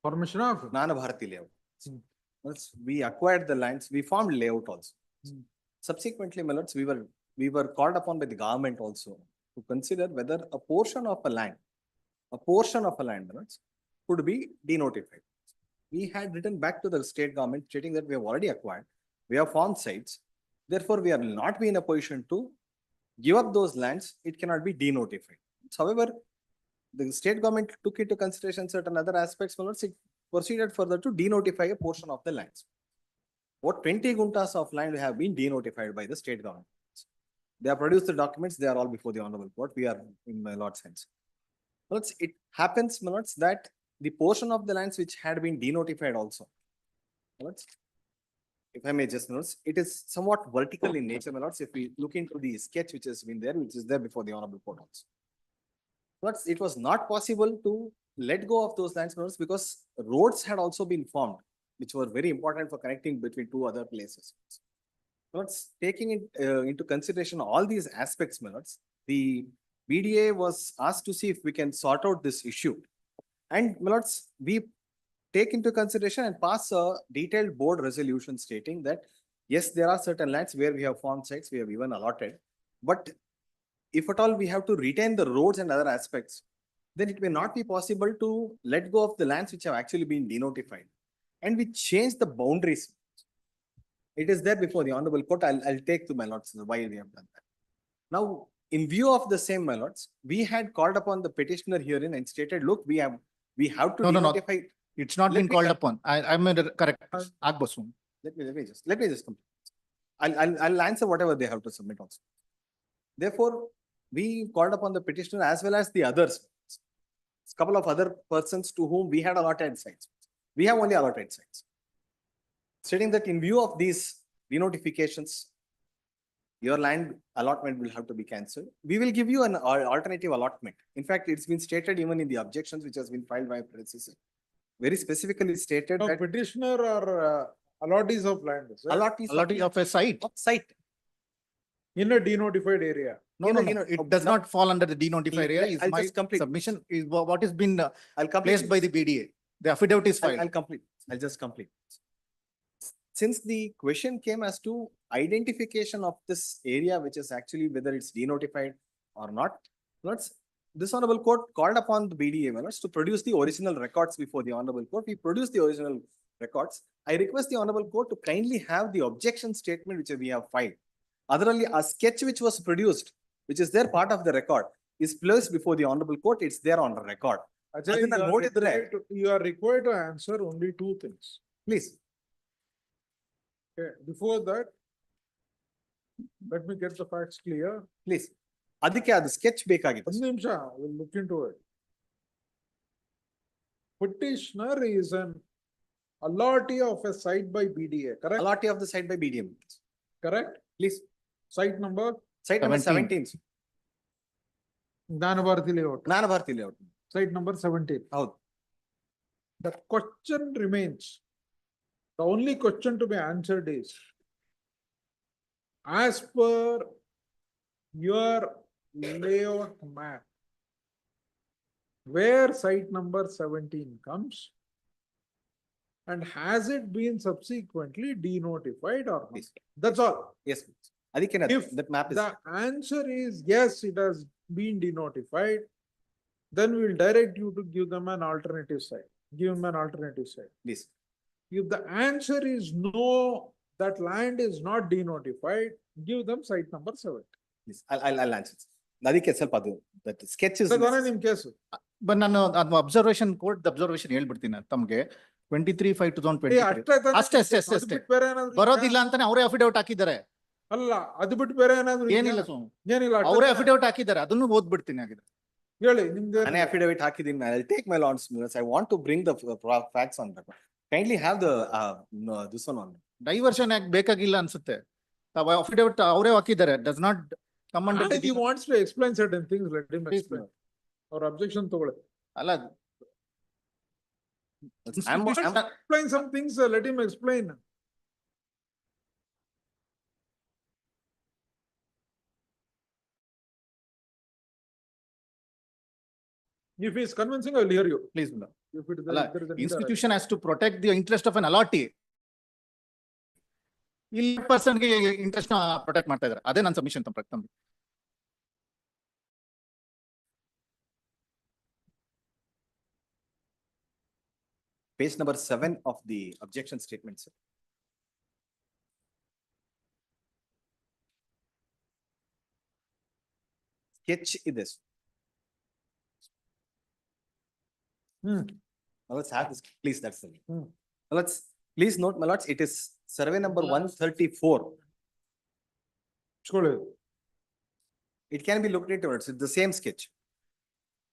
Formation of? Non-Bharati layout. We acquired the lands, we formed layout also. Subsequently, my lords, we were called upon by the government also to consider whether a portion of a land, my lords, could be denotified. We had written back to the state government stating that we have already acquired, we have formed sites, therefore we are not be in a position to give up those lands, it cannot be denotified. However, the state government took into consideration certain other aspects, my lords, it proceeded further to denotify a portion of the lands. What 20 guntas of land have been denotified by the state government. They have produced the documents, they are all before the honorable court, we are in my lord's hands. It happens, my lords, that the portion of the lands which had been denotified also, my lords, if I may just notice, it is somewhat vertical in nature, my lords, if we look into the sketch which has been there, which is there before the honorable court also. But it was not possible to let go of those lands, my lords, because roads had also been formed, which were very important for connecting between two other places. Taking into consideration all these aspects, my lords, the BDA was asked to see if we can sort out this issue. And my lords, we take into consideration and pass a detailed board resolution stating that, yes, there are certain lands where we have farm sites, we have even allotted. But if at all we have to retain the roads and other aspects, then it may not be possible to let go of the lands which have actually been denotified. And we change the boundaries. It is there before the Honorable Court. I'll take to my lords why we have done that. Now, in view of the same, my lords, we had called upon the petitioner herein and stated, look, we have to denotify. It's not been called upon. I'm correct. Let me just complete. I'll answer whatever they have to submit also. Therefore, we called upon the petitioner as well as the others, a couple of other persons to whom we had allotted sites. We have only allotted sites. Stating that in view of these denotifications, your land allotment will have to be cancelled. We will give you an alternative allotment. In fact, it's been stated even in the objections which has been filed by a predecessor. Very specifically stated that petitioner or allottees of land. Allotee of a site. In a denotified area. No, it does not fall under the denotified area. Is my submission is what has been placed by the BDA. The affidavit is filed. I'll just complete. Since the question came as to identification of this area, which is actually whether it's denotified or not, this Honorable Court called upon the BDA to produce the original records before the Honorable Court. We produced the original records. I request the Honorable Court to kindly have the objection statement which we have filed. Otherly, a sketch which was produced, which is there part of the record, is placed before the Honorable Court. It's there on the record. Ajay, you are required to answer only two things. Please. Okay. Before that, let me get the facts clear. Please. Adike adu sketch ಬೇಕಾಗಿತ್ತು. We'll look into it. Petitioner is an allotee of a site by BDA, correct? Allotee of the site by BDA. Correct? Please. Site number? Site number 17. Gnanabharati layout. Site number 17. How? The question remains. The only question to be answered is, as per your layout map, where site number 17 comes, and has it been subsequently denotified or not? That's all. Yes. If that map is the answer is yes, it has been denotified, then we will direct you to give them an alternative site. Give them an alternative site. Please. If the answer is no, that land is not denotified, give them site number 7. Yes, I'll answer. That sketch is. But ನಾನು observation court, the observation ಹೇಳ್ಬಿಡ್ತೀನಿ ತಮ್ಗೆ 23/5/2023 ಅಷ್ಟೇ ಬರೋದಿಲ್ಲ ಅಂತಾನೆ ಅವರೇ affidavit ಹಾಕಿದ್ದಾರೆ. ಅಲ್ಲ ಅದು ಬಿಟ್ಟು ಬೇರೆ ಏನಾದ್ರು ಏನಿಲ್ಲ ಅವರೇ ಅಫಿಡವಿಟ್ ಹಾಕಿದ್ದಾರೆ, ಅದನ್ನು ಓದ್ಬಿಡ್ತೀನಿ ಹಾಗಿದ್ರೆ. ಹೇಳಿ ನಿಮ್ದು. ನಾನೇ ಅಫಿಡವಿಟ್ ಹಾಕಿದ್ದೀನಿ. I'll take my lord's minutes. I want to bring the facts on record. Kindly have the this one on. Diversion ಯಾಕೆ ಬೇಕಾಗಿಲ್ಲ ಅನ್ಸುತ್ತೆ. ಅಫಿಡವಿಟ್ ಅವರೇ ಹಾಕಿದ್ದಾರೆ. Does not come under. He wants to explain certain things. Let him explain. Or objection ತಗೊಳ್ಳಿ. ಅಲ್ಲ explain some things. Let him explain. If he is convincing, I will hear you. Please, If it is there is an institution has to protect the interest of an allotee. ಇಲ್ಲಿ ಪರ್ಸನ್ಗೆ interest ನ protect ಮಾಡ್ತಾ ಇದ್ದಾರೆ. ಅದೇ ನನ್ನ submission ತಮ್ಮ. Page number 7 of the objection statement, sir. Sketch is this. Now let's have this, please. That's the name. Now let's please note, my lords, it is survey number 134. It can be looked into. It's the same sketch.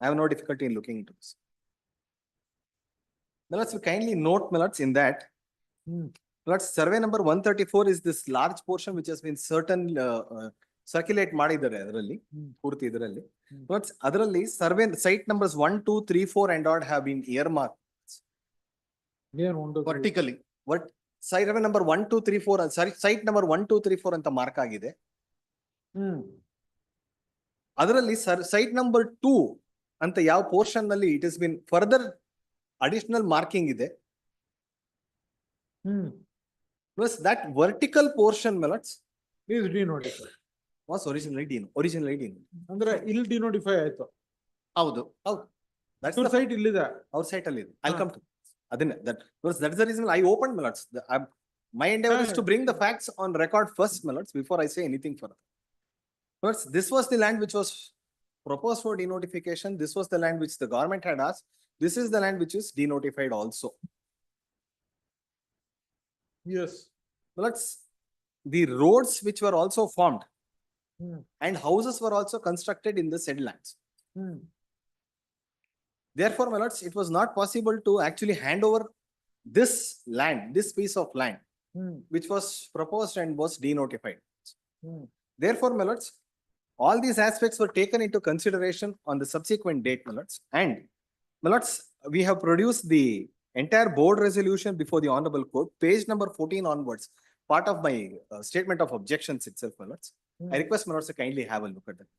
I have no difficulty in looking into this. Now let's kindly note, my lords, in that. Let's survey number 134 is this large portion which has been certain circulate ಮಾಡಿದ್ದಾರೆ ಅದರಲ್ಲಿ ಪೂರ್ತಿ ಇದರಲ್ಲಿ. But ಅದರಲ್ಲಿ survey site numbers 1, 2, 3, 4 and all have been earmarked vertically. What site number 1, 2, 3, 4 sorry site number 1, 2, 3, 4 ಅಂತ mark ಆಗಿದೆ. ಅದರಲ್ಲಿ site number 2 ಅಂತ ಯಾವ ಪೋರ್ಷನ್ ನಲ್ಲಿ it is been further additional marking ಇದೆ. Plus that vertical portion, my lords, is denotified. was originally denotified. ಅಂದ್ರೆ ಇಲ್ಲಿ denotify ಆಯ್ತು. ಹೌದು. That's Your the site ಇಲ್ಲಿದೆ. Our site ಅಲ್ಲಿ ಇದೆ. I'll come to ಅದನ್ನೇ. That's the reason I opened, my lords. My endeavor is to bring the facts on record first, my lords, before I say anything further. First, this was the land which was proposed for denotification. This was the land which the government had asked. This is the land which is denotified also. Yes. Let's the roads which were also formed and houses were also constructed in the said lands. Therefore, my lords, it was not possible to actually hand over this land, this piece of land, which was proposed and was denotified. Therefore, my lords, all these aspects were taken into consideration on the subsequent date, my lords. And, my lords, we have produced the entire board resolution before the Honorable Court, page number 14 onwards, part of my statement of objections itself, my lords. I request my lords to kindly have a look at that.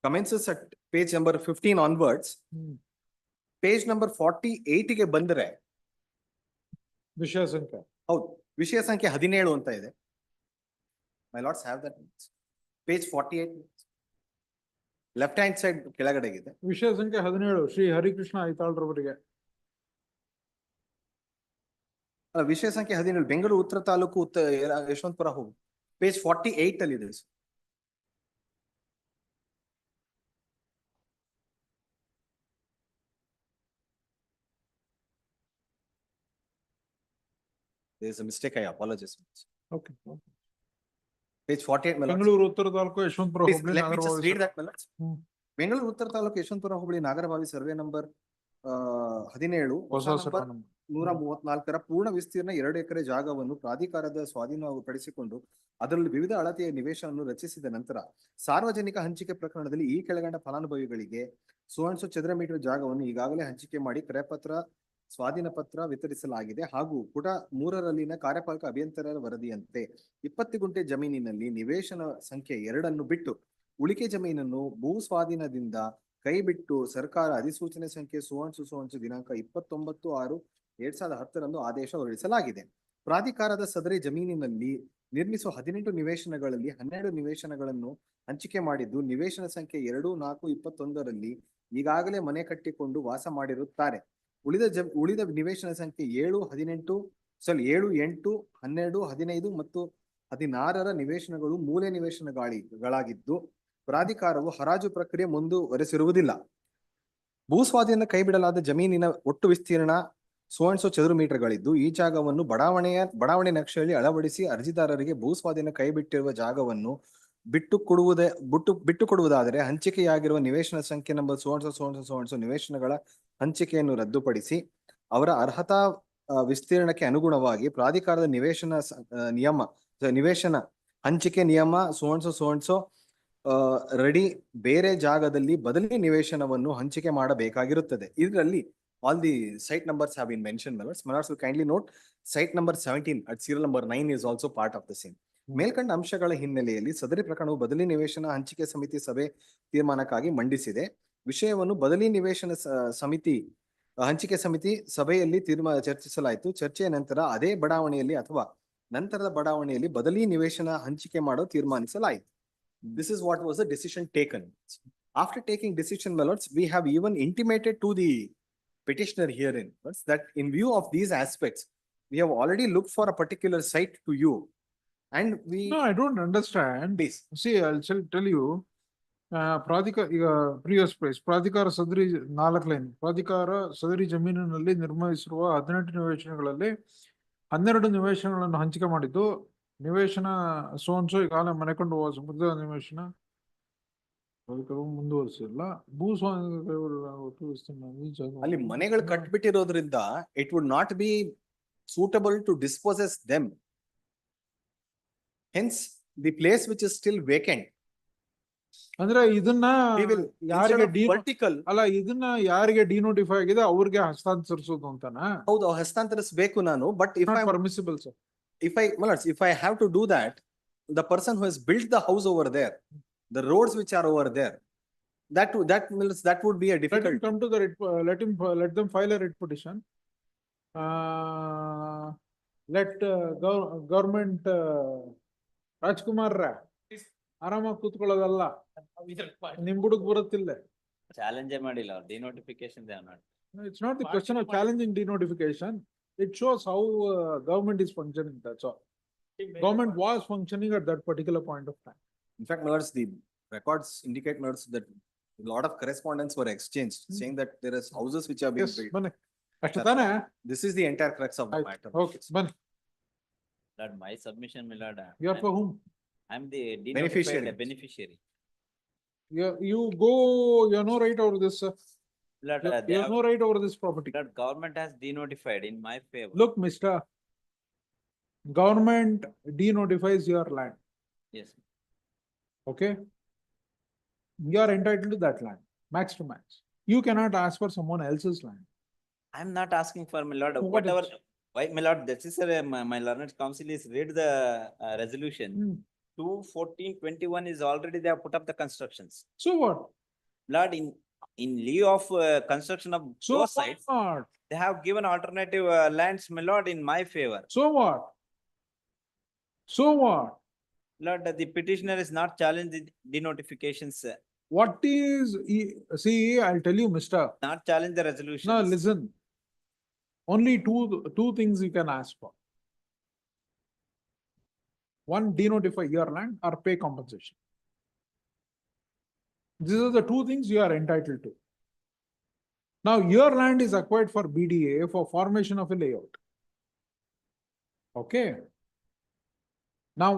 Commences at page number 15 onwards. Page number 48 ಗೆ ಬಂದರೆ ವಿಷಯ ಸಂಖ್ಯೆ. ಹೌದು, ವಿಷಯ ಸಂಖ್ಯೆ 17 ಅಂತ ಇದೆ. My lords have that. Page 48. Left hand side ಕೆಳಗಡೆ ಇದೆ. ವಿಷಯ ಸಂಖ್ಯೆ 17 ಶ್ರೀ ಹರಿಕೃಷ್ಣ ಐತಾಳ್ರವರಿಗೆ. ವಿಷಯ ಸಂಖ್ಯೆ 17 ಬೆಂಗಳೂರು ಉತ್ತರ ತಾಲೂಕು ಯಶವಂತಪುರ ಹೋಗು. ಪೇಜ್ 48 ಅಲ್ಲಿ ಇದೆ. There is a mistake. I apologize. Okay. Page 48. Bengaluru ಉತ್ತರ taluk Yeshwanthpur Please, hobli let me just read Nagarabhavi. that, my lords. Bengaluru ಉತ್ತರ ತಾಲೂಕು ಯಶವಂತಪುರ ಹೋಬಳಿ ನಾಗರಭಾವಿ ಸರ್ವೆ ನಂಬರ್ 17 ಹೊಸ ನಂಬರ್ 134ರ ಪೂರ್ಣ ವಿಸ್ತೀರ್ಣ 2 ಎಕರೆ ಜಾಗವನ್ನು ಪ್ರಾಧಿಕಾರದ ಸ್ವಾಧೀನಪಡಿಸಿಕೊಂಡು ಅದರಲ್ಲಿ ವಿವಿಧ ಅಳತೆಯ ನಿವೇಶನವನ್ನು ರಚಿಸಿದ ನಂತರ ಸಾರ್ವಜನಿಕ ಹಂಚಿಕೆ ಪ್ರಕರಣದಲ್ಲಿ ಈ ಕೆಳಗಂಡ ಫಲಾನುಭವಿಗಳಿಗೆ ಸೋನ್ಸೋ ಚದರ ಮೀಟರ್ ಜಾಗವನ್ನು ಈಗಾಗಲೇ ಹಂಚಿಕೆ ಮಾಡಿ ಕ್ರಯಪತ್ರ ಸ್ವಾಧೀನ ಪತ್ರ ವಿತರಿಸಲಾಗಿದೆ ಹಾಗೂ ಪುಟ 3ರಲ್ಲಿನ ಕಾರ್ಯಪಾಲಕ ಅಭಿಯಂತರರ ವರದಿಯಂತೆ 20 ಗುಂಟೆ ಜಮೀನಿನಲ್ಲಿ ನಿವೇಶನ ಸಂಖ್ಯೆ 2 ಬಿಟ್ಟು ಉಳಿಕೆ ಜಮೀನನ್ನು ಭೂ ಸ್ವಾಧೀನದಿಂದ ಕೈ ಬಿಟ್ಟು ಸರ್ಕಾರ ಅಧಿಸೂಚನೆ ಸಂಖ್ಯೆ ಸೋನ್ಸು ದಿನಾಂಕ 29/6/2010 ಆದೇಶ ಹೊರಡಿಸಲಾಗಿದೆ. ಪ್ರಾಧಿಕಾರದ ಸದರಿ ಜಮೀನಿನಲ್ಲಿ ನಿರ್ಮಿಸುವ 18 ನಿವೇಶನಗಳಲ್ಲಿ 12 ನಿವೇಶನಗಳನ್ನು ಹಂಚಿಕೆ ಮಾಡಿದ್ದು ನಿವೇಶನ ಸಂಖ್ಯೆ 2/4/21ರಲ್ಲಿ ಈಗಾಗಲೇ ಮನೆ ಕಟ್ಟಿಕೊಂಡು ವಾಸ ಮಾಡಿರುತ್ತಾರೆ. ಉಳಿದ ನಿವೇಶನ ಸಂಖ್ಯೆ 7, 8, 12, 15 ಮತ್ತು 16ರ ನಿವೇಶನಗಳು ಮೂಲೆ ನಿವೇಶನಗಳಾಗಿದ್ದು ಪ್ರಾಧಿಕಾರವು ಹರಾಜು ಪ್ರಕ್ರಿಯೆ ಮುಂದುವರೆಸಿರುವುದಿಲ್ಲ. ಭೂಸ್ವಾಧೀನ ಕೈಬಿಡಲಾದ ಜಮೀನಿನ ಒಟ್ಟು ವಿಸ್ತೀರ್ಣ ಸೋನ್ಸೋ ಚದುರು ಮೀಟರ್ಗಳಿದ್ದು ಈ ಜಾಗವನ್ನು ಬಡಾವಣೆ ನಕ್ಷೆಯಲ್ಲಿ ಅಳವಡಿಸಿ ಅರ್ಜಿದಾರರಿಗೆ ಭೂಸ್ವಾಧೀನ ಕೈಬಿಟ್ಟಿರುವ ಜಾಗವನ್ನು ಬಿಟ್ಟು ಕೊಡುವುದಾದರೆ ಹಂಚಿಕೆಯಾಗಿರುವ ನಿವೇಶನ ಸಂಖ್ಯೆ ನಂಬರ್ ಸೋನ್ಸೋ ನಿವೇಶನಗಳ ಹಂಚಿಕೆಯನ್ನು ರದ್ದುಪಡಿಸಿ ಅವರ ಅರ್ಹತಾ ವಿಸ್ತೀರ್ಣಕ್ಕೆ ಅನುಗುಣವಾಗಿ ಪ್ರಾಧಿಕಾರದ ನಿವೇಶನ ಹಂಚಿಕೆ ನಿಯಮ ಸೋನ್ಸೋ ರೆಡಿ ಬೇರೆ ಜಾಗದಲ್ಲಿ ಬದಲಿ ನಿವೇಶನವನ್ನು ಹಂಚಿಕೆ ಮಾಡಬೇಕಾಗಿರುತ್ತದೆ. ಇದರಲ್ಲಿ all the site numbers have been mentioned, my lords. My lords will kindly note site number 17 at serial number 9 is also part of the same. ಮೇಲ್ಕಂಡ ಅಂಶಗಳ ಹಿನ್ನೆಲೆಯಲ್ಲಿ ಸದರಿ ಪ್ರಕರಣವು ಬದಲಿ ನಿವೇಶನ ಹಂಚಿಕೆ ಸಮಿತಿ ಸಭೆ ತೀರ್ಮಾನಕ್ಕಾಗಿ ಮಂಡಿಸಿದೆ. ವಿಷಯವನ್ನು ಬದಲಿ ನಿವೇಶನ ಹಂಚಿಕೆ ಸಮಿತಿ ಸಭೆಯಲ್ಲಿ ಚರ್ಚಿಸಲಾಯಿತು. ಚರ್ಚೆಯ ನಂತರ ಅದೇ ಬಡಾವಣೆಯಲ್ಲಿ ಅಥವಾ ನಂತರದ ಬಡಾವಣೆಯಲ್ಲಿ ಬದಲಿ ನಿವೇಶನ ಹಂಚಿಕೆ ಮಾಡಲು ತೀರ್ಮಾನಿಸಲಾಯಿತು. This is what was the decision taken. After taking decision, my lords, we have even intimated to the petitioner herein that in view of these aspects, we have already looked for a particular site to you. And we... No, I don't understand. Please. See, I'll tell you. previous place. ಪ್ರಾಧಿಕಾರ ಸದರಿ 4 line. ಪ್ರಾಧಿಕಾರ ಸದರಿ ಜಮೀನಿನಲ್ಲಿ ನಿರ್ಮಿಸಿರುವ 18 ನಿವೇಶನಗಳಲ್ಲಿ 12 ನಿವೇಶನಗಳನ್ನು ಹಂಚಿಕೆ ಮಾಡಿದ್ದು ನಿವೇಶನ ಸೋನ್ಸೋ ಈಗಾಗಲೇ ಮನೆಕೊಂಡು ಸಮುದ್ರ ನಿವೇಶನ ಮುಂದುವರಿಸಿಲ್ಲ. ಅಲ್ಲಿ ಮನೆಗಳು ಕಟ್ಬಿಟ್ಟಿರೋದ್ರಿಂದ it would not be suitable to dispossess them. Hence the place which is still vacant ಅಂದ್ರೆ ಇದನ್ನ We will, ಯಾರಿಗೆ instead of vertical, ಅಲ್ಲ ಇದನ್ನ ಯಾರಿಗೆ ಡಿನೋಟಿಫೈ ಆಗಿದೆ ಅವ್ರಿಗೆ ಹಸ್ತಾಂತರಿಸೋದು ಅಂತನಾ? ಹೌದು ಹಸ್ತಾಂತರಿಸಬೇಕು ನಾನು, but if I permissible sir. if I have to do that, the person who has built the house over there, the roads which are over there, that would be a Let him difficult. come to the let them file a writ petition. Let government Rajkumar ಆರಾಮಾಗಿ ಕೂತ್ಕೊಳ್ಳೋದಲ್ಲ, ನಿಮ್ ಬುಡಕ್ ಬರುತ್ತಿಲ್ಲ. Challenge ಮಾಡಿಲ್ಲ, denotification they not. It's not the question of challenging denotification. It shows how government is functioning, that's all. Government was functioning at that particular point of time. In fact, my lords, the records indicate, my lords, that a lot of correspondence were exchanged, saying that there is houses which are being Yes, built. ಬನ್ನಿ. ಅಷ್ಟು ತಾನೇ? This is the entire crux of the matter. Okay, ಬನ್ನಿ. Lord, my submission, my lord. You are for whom? I'm the Beneficiary. beneficiary. You go, you have no right over this, sir. Lord, You have no right over this property. Lord, government has denotified in my favor. Look, mister, government denotifies your land, Yes. okay? You are entitled to that land, max to max. You cannot ask for someone else's land. I'm not asking for, my lord, What whatever, is- why, my lord, that is, my learned council is read the resolution. 2/14/21 is already they have put up the constructions. So what? Lord, in lieu of construction of So those sites, what? they have given alternative lands, my lord, in my favor. So what? So what? Lord, the petitioner is not challenged the denotifications, What is, see, I'll tell you, mister. not challenge the resolution. Now, listen. Only two things you can ask for. One, denotify your land or pay compensation. These are the two things you are entitled to. Now, your land is acquired for BDA for formation of a layout. Okay. Now,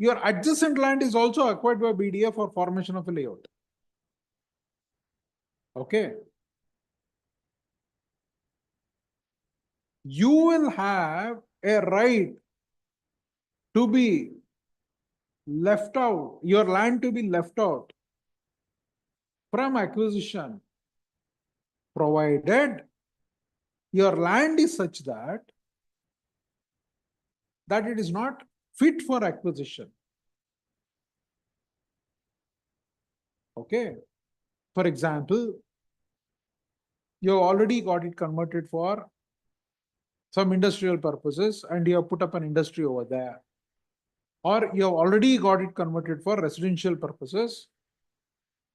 your adjacent land is also acquired by BDA for formation of a layout. Okay. You will have a right to be left out, your land to be left out from acquisition, provided your land is such that it is not fit for acquisition. Okay. For example, you already got it converted for some industrial purposes and you have put up an industry over there. Or you have already got it converted for residential purposes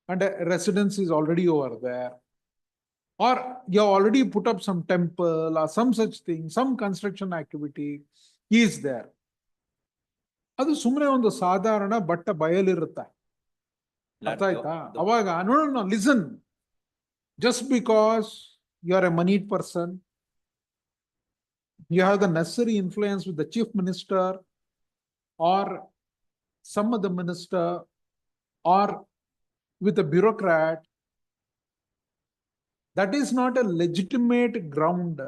and a residence is already over there. Or you have already put up some temple or some such thing, some construction activity is there. ಅದು ಸುಮ್ಮನೆ ಒಂದು ಸಾಧಾರಣ but ಬಯಲಿರುತ್ತೆ. ಅರ್ಥ ಆಯ್ತಾ? ಅವಾಗ no, listen. Just because you are a moneyed person, you have the necessary influence with the chief minister or some other minister or with a bureaucrat, that is not a legitimate ground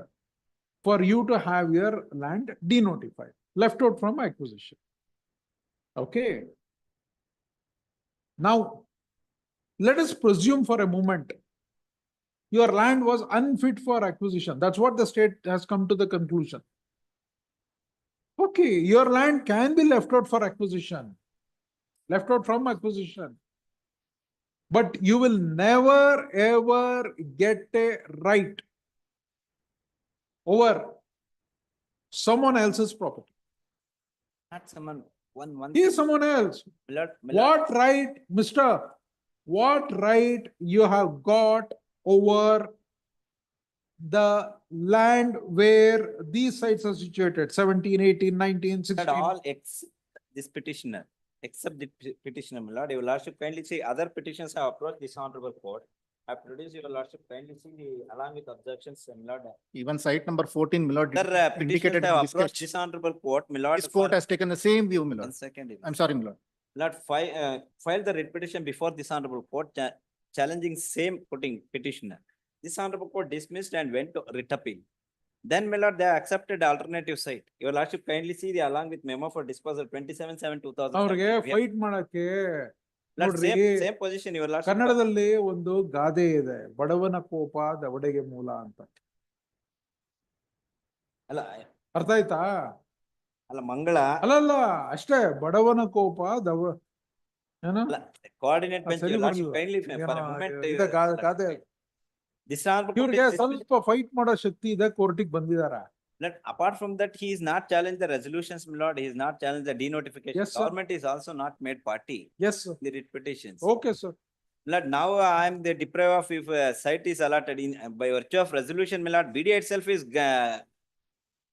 for you to have your land denotified, left out from acquisition. Okay. Now, let us presume for a moment your land was unfit for acquisition. That's what the state has come to the conclusion. Okay, your land can be left out for acquisition, left out from acquisition. But you will never ever get a right over someone else's property. Not someone, one. He is someone else. What right, mister? What right you have got over the land where these sites are situated? 17, 18, 19, 16. All this petitioner, except the petitioner, my lord, your lordship kindly see other petitions have approached this honorable court. I produce your lordship kindly see the along with objections, my lord. Even site number 14, my lord, Other indicated petitioners have in this approached sketch. this honorable court, my lord. This court has taken the same view, my lord. 1 second. I'm sorry, my lord. Lord, file the writ petition before this honorable court challenging same petitioner. This honorable court dismissed and went to writ appeal. Then, my lord, they accepted alternative site. Your lordship kindly see the along with memo for disposal 27/7/2000. ಅವ್ರಿಗೆ fight ಮಾಡಕ್ಕೆ Lord, ನೋಡ್ರಿ, same position, your lordship. ಕನ್ನಡದಲ್ಲಿ ಒಂದು ಗಾದೆ ಇದೆ, ಬಡವನ ಕೋಪ ದವಡೆಗೆ ಮೂಲ ಅಂತ. ಅಲ್ಲ ಅರ್ಥ ಆಯ್ತಾ? ಅಲ್ಲ ಮಂಗಳ ಅಲ್ಲಲ್ಲ, ಅಷ್ಟೇ, ಬಡವನ ಕೋಪ ಏನು coordinate bench, ಸರಿ your lordship, ಬರ್ಲಿಲ್ಲ. kindly for a ಏನೋ moment. ಇದೆ ಗಾದೆ. This honorable court ಇವ್ರಿಗೆ is ಸ್ವಲ್ಪ ಫೈಟ್ ಮಾಡೋ ಶಕ್ತಿ ಇದೆ, ಕೋರ್ಟಿಗೆ ಬಂದಿದಾರ. apart from that, he is not challenged the resolutions, my lord. He is not challenged the denotification. Yes, sir. Government is also not made party. Yes, sir. The writ petitions. Okay, sir. Lord, now I am the deprive of if site is allotted in by virtue of resolution, my lord. BDA itself is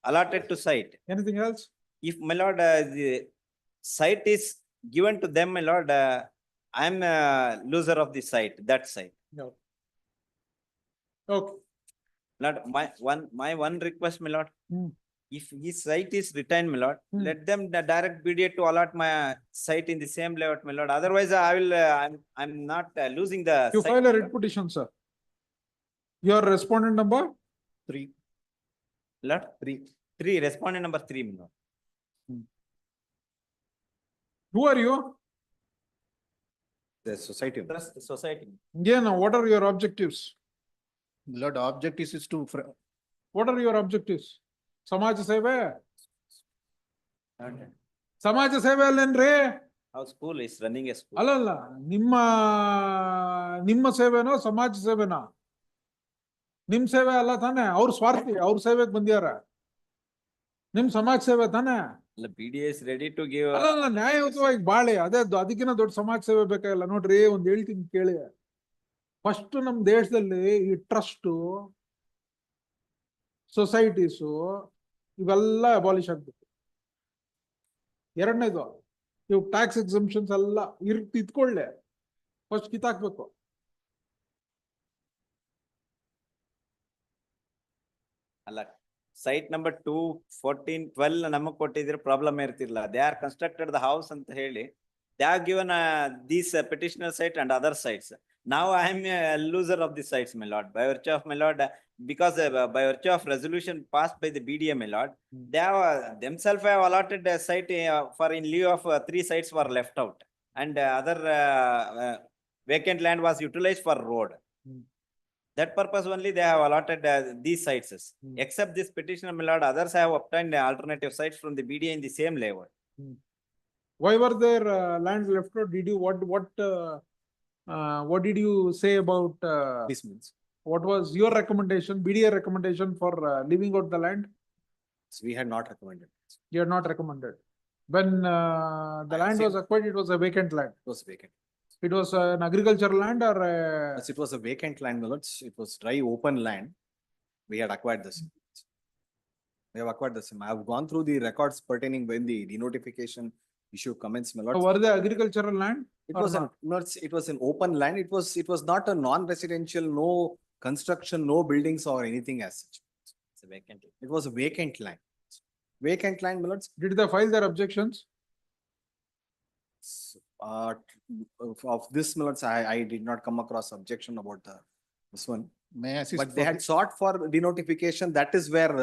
allotted to site. Anything else? If my lord the site is given to them, my lord, I am loser of the site. That site. No. Okay. Lord, my one request, my lord. If his site is retained, my lord, let them direct BDA to allot my site in the same layout, my lord. Otherwise, I will. I'm not losing the. You site, file a my writ lord. petition, sir. Your respondent number? 3. Lord, 3. Respondent number 3, my lord. Who are you? The society. Trust the society. Yeah, now what are your objectives? Lord, objectives is to What are your objectives? ಸಮಾಜ ಸೇವೆ. ಸಮಾಜ ಸೇವೆ ಅಲ್ಲೇನ್ರಿ? Our school is running a school. ಅಲ್ಲಲ್ಲ, ನಿಮ್ಮ ಸೇವೆನೋ ಸಮಾಜ ಸೇವೆನೋ? ನಿಮ್ ಸೇವೆ ಅಲ್ಲ ತಾನೆ, ಅವ್ರ ಸ್ವಾರ್ಥಿ, ಅವ್ರ ಸೇವೆಗೆ ಬಂದ್ಯಾರ. ನಿಮ್ ಸಮಾಜ ಸೇವೆ ತಾನೆ? BDA is ready to give. ಅಲ್ಲ, ನ್ಯಾಯಯುತವಾಗಿ ಬಾಳೆ, ಅದಕ್ಕಿಂತ ದೊಡ್ಡ ಸಮಾಜ ಸೇವೆ ಬೇಕಾಗಿಲ್ಲ. ನೋಡ್ರಿ, ಒಂದ್ ಹೇಳ್ತೀನಿ ಕೇಳಿ. ಫಸ್ಟ್ ನಮ್ ದೇಶದಲ್ಲಿ ಈ ಟ್ರಸ್ಟ್, ಸೊಸೈಟೀಸು ಇವೆಲ್ಲ ಅಬಾಲಿಷ್ ಆಗ್ಬೇಕು. ಎರಡನೇದು, ಇವು ಟ್ಯಾಕ್ಸ್ ಎಕ್ಸಂಪ್ಷನ್ಸ್ ಎಲ್ಲ ಇತ್ಕೊಳ್ಳೆ, ಫಸ್ಟ್ ಕಿತ್ತಾಕ್ಬೇಕು. ಅಲ್ಲ, ಸೈಟ್ ನಂಬರ್ 2, 14, 12 ನಮಗ್ ಕೊಟ್ಟಿದ್ರೆ ಪ್ರಾಬ್ಲಮ್ ಇರ್ತಿರ್ಲಿಲ್ಲ. They are constructed the house ಅಂತ ಹೇಳಿ. They have given these petitioner site and other sites. Now I am a loser of the sites, my lord. By virtue of, my lord, because by virtue of resolution passed by the BDA, my lord, they have themselves have allotted a site for in lieu of 3 sites were left out, and other vacant land was utilized for road. That purpose only they have allotted these sites. Except this petitioner, my lord, others have obtained alternative sites from the BDA in the same layout. Why were there land left out? Did you what did you say about This means. What was your recommendation, BDA recommendation for leaving out the land? So we had not recommended. You had not recommended. When the land was acquired, it was a vacant land. It was vacant. It was an agricultural land or Yes, it was a vacant land, my lords. It was dry, open land. We had acquired this. We have acquired this. I have gone through the records pertaining when the denotification issue commenced, my lords. were they agricultural land? It was it was an open land. It was not a non-residential, no construction, no buildings or anything as such. It's a vacant. It was a vacant land. Vacant land, my lords. Did they file their objections? Of this, my lords, I did not come across objection about this one. May I assist But they for had this? sought for denotification. That is where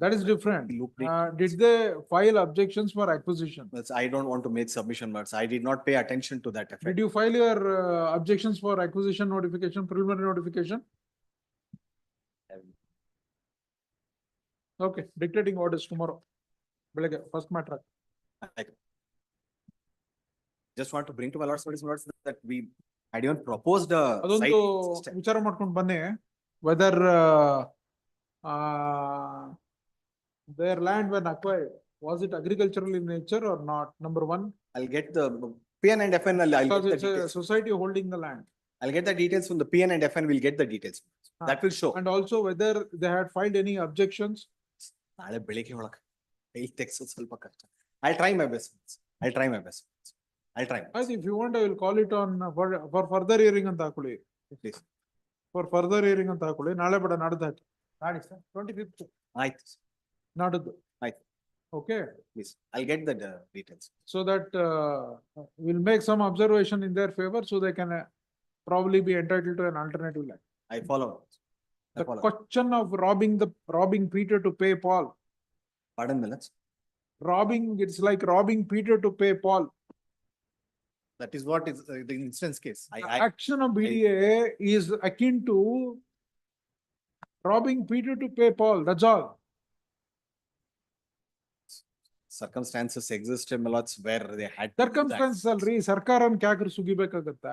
That is different. looked Did they file objections for acquisition? I don't want to make submission, but I did not pay attention to that effect. Did you file your objections for acquisition notification, preliminary notification? Okay, dictating orders tomorrow. ಬೆಳಗ್ಗೆ first matter. I just want to bring to my lords notice that I even proposed a ಅದೊಂದು site. ವಿಚಾರ ಮಾಡ್ಕೊಂಡು ಬನ್ನಿ, whether their land when acquired, was it agricultural in nature or not? Number one. I'll get the PN and FN. I'll Because get the it's a details. society holding the land. I'll get the details from the PN and FN. We'll get the details. That will show. And also whether they had filed any objections. ನಾಳೆ ಬೆಳಿಗ್ಗೆ ಒಳಗೆ ತೆಗ್ಸೋದು ಸ್ವಲ್ಪ ಕಷ್ಟ. I'll try my best. I'll try my best. I'll try. If you want, I will call it on for further hearing ಅಂತ ಹಾಕೊಳ್ಳಿ. Please. For further hearing ಅಂತ ಹಾಕೊಳ್ಳಿ. ನಾಳೆ ಬೇಡ, ನಾಡ್ದು ಹಾಕಿ. ನಾಳೆ ಸರ್ 25th. ಆಯ್ತು. ನಾಡ್ದು. ಆಯ್ತು. Okay. Please. I'll get the details. So that we'll make some observation in their favor, so they can probably be entitled to an alternative land. I follow. The question of robbing Peter to pay Paul. Pardon, minutes. It's like robbing Peter to pay Paul. That is what is the instance case. The action of BDA is akin to robbing Peter to pay Paul, that's all. Circumstances existed, my lords, where they had. Circumstances ಅಲ್ರಿ ಸರ್ಕಾರನ್ ಕ್ಯಾಕ್ರ ಸುಗಿಬೇಕಾಗತ್ತ.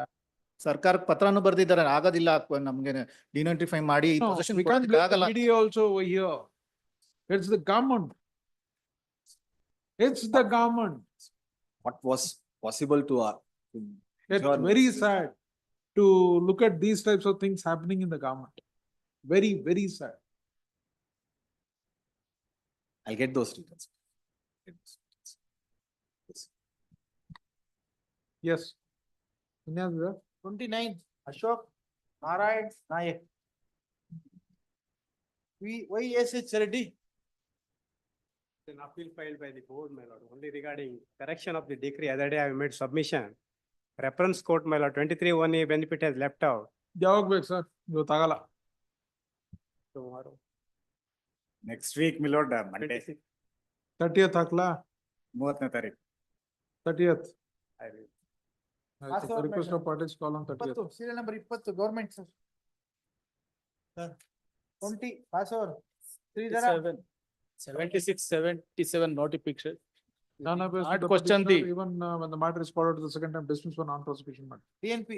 ಸರ್ಕಾರ ಪತ್ರನು ಬರ್ದಿದ್ದಾರೆ ಆಗೋದಿಲ್ಲ ನಮ್ಗೆ denotify ಮಾಡಿ No, possession we can't ಕೊಡಕ್ಕೆ blame the ಆಗಲ್ಲ. BDA also over here. It's the government. It's the government. What was possible to It's very sad to look at these types of things happening in the government. Very, very sad. I'll get those details. Yes. Inyadu? 29, Ashok, Narayan, Nayak. YSH Reddy. An appeal filed by the board, my lord, only regarding correction of the decree. Other day I made submission. Reference court, my lord, 23(1)(a) benefit has left out. ಯಾವಾಗ ಬೇಕು sir? ಇವತ್ತಾಗಲ್ಲ. Tomorrow. Next week, my lord, Monday. 30th ಹಾಕ್ಲಾ? 30ನೇ ತಾರೀಕು. 30th. I will. Request of parties call on 30th. Serial number 20, government, sir. Sir. 20, pass over. 76, 77 notification. None of us. Not question the. Even when the matter is forwarded to the second time, dismissed for non-prosecution matter. DNP.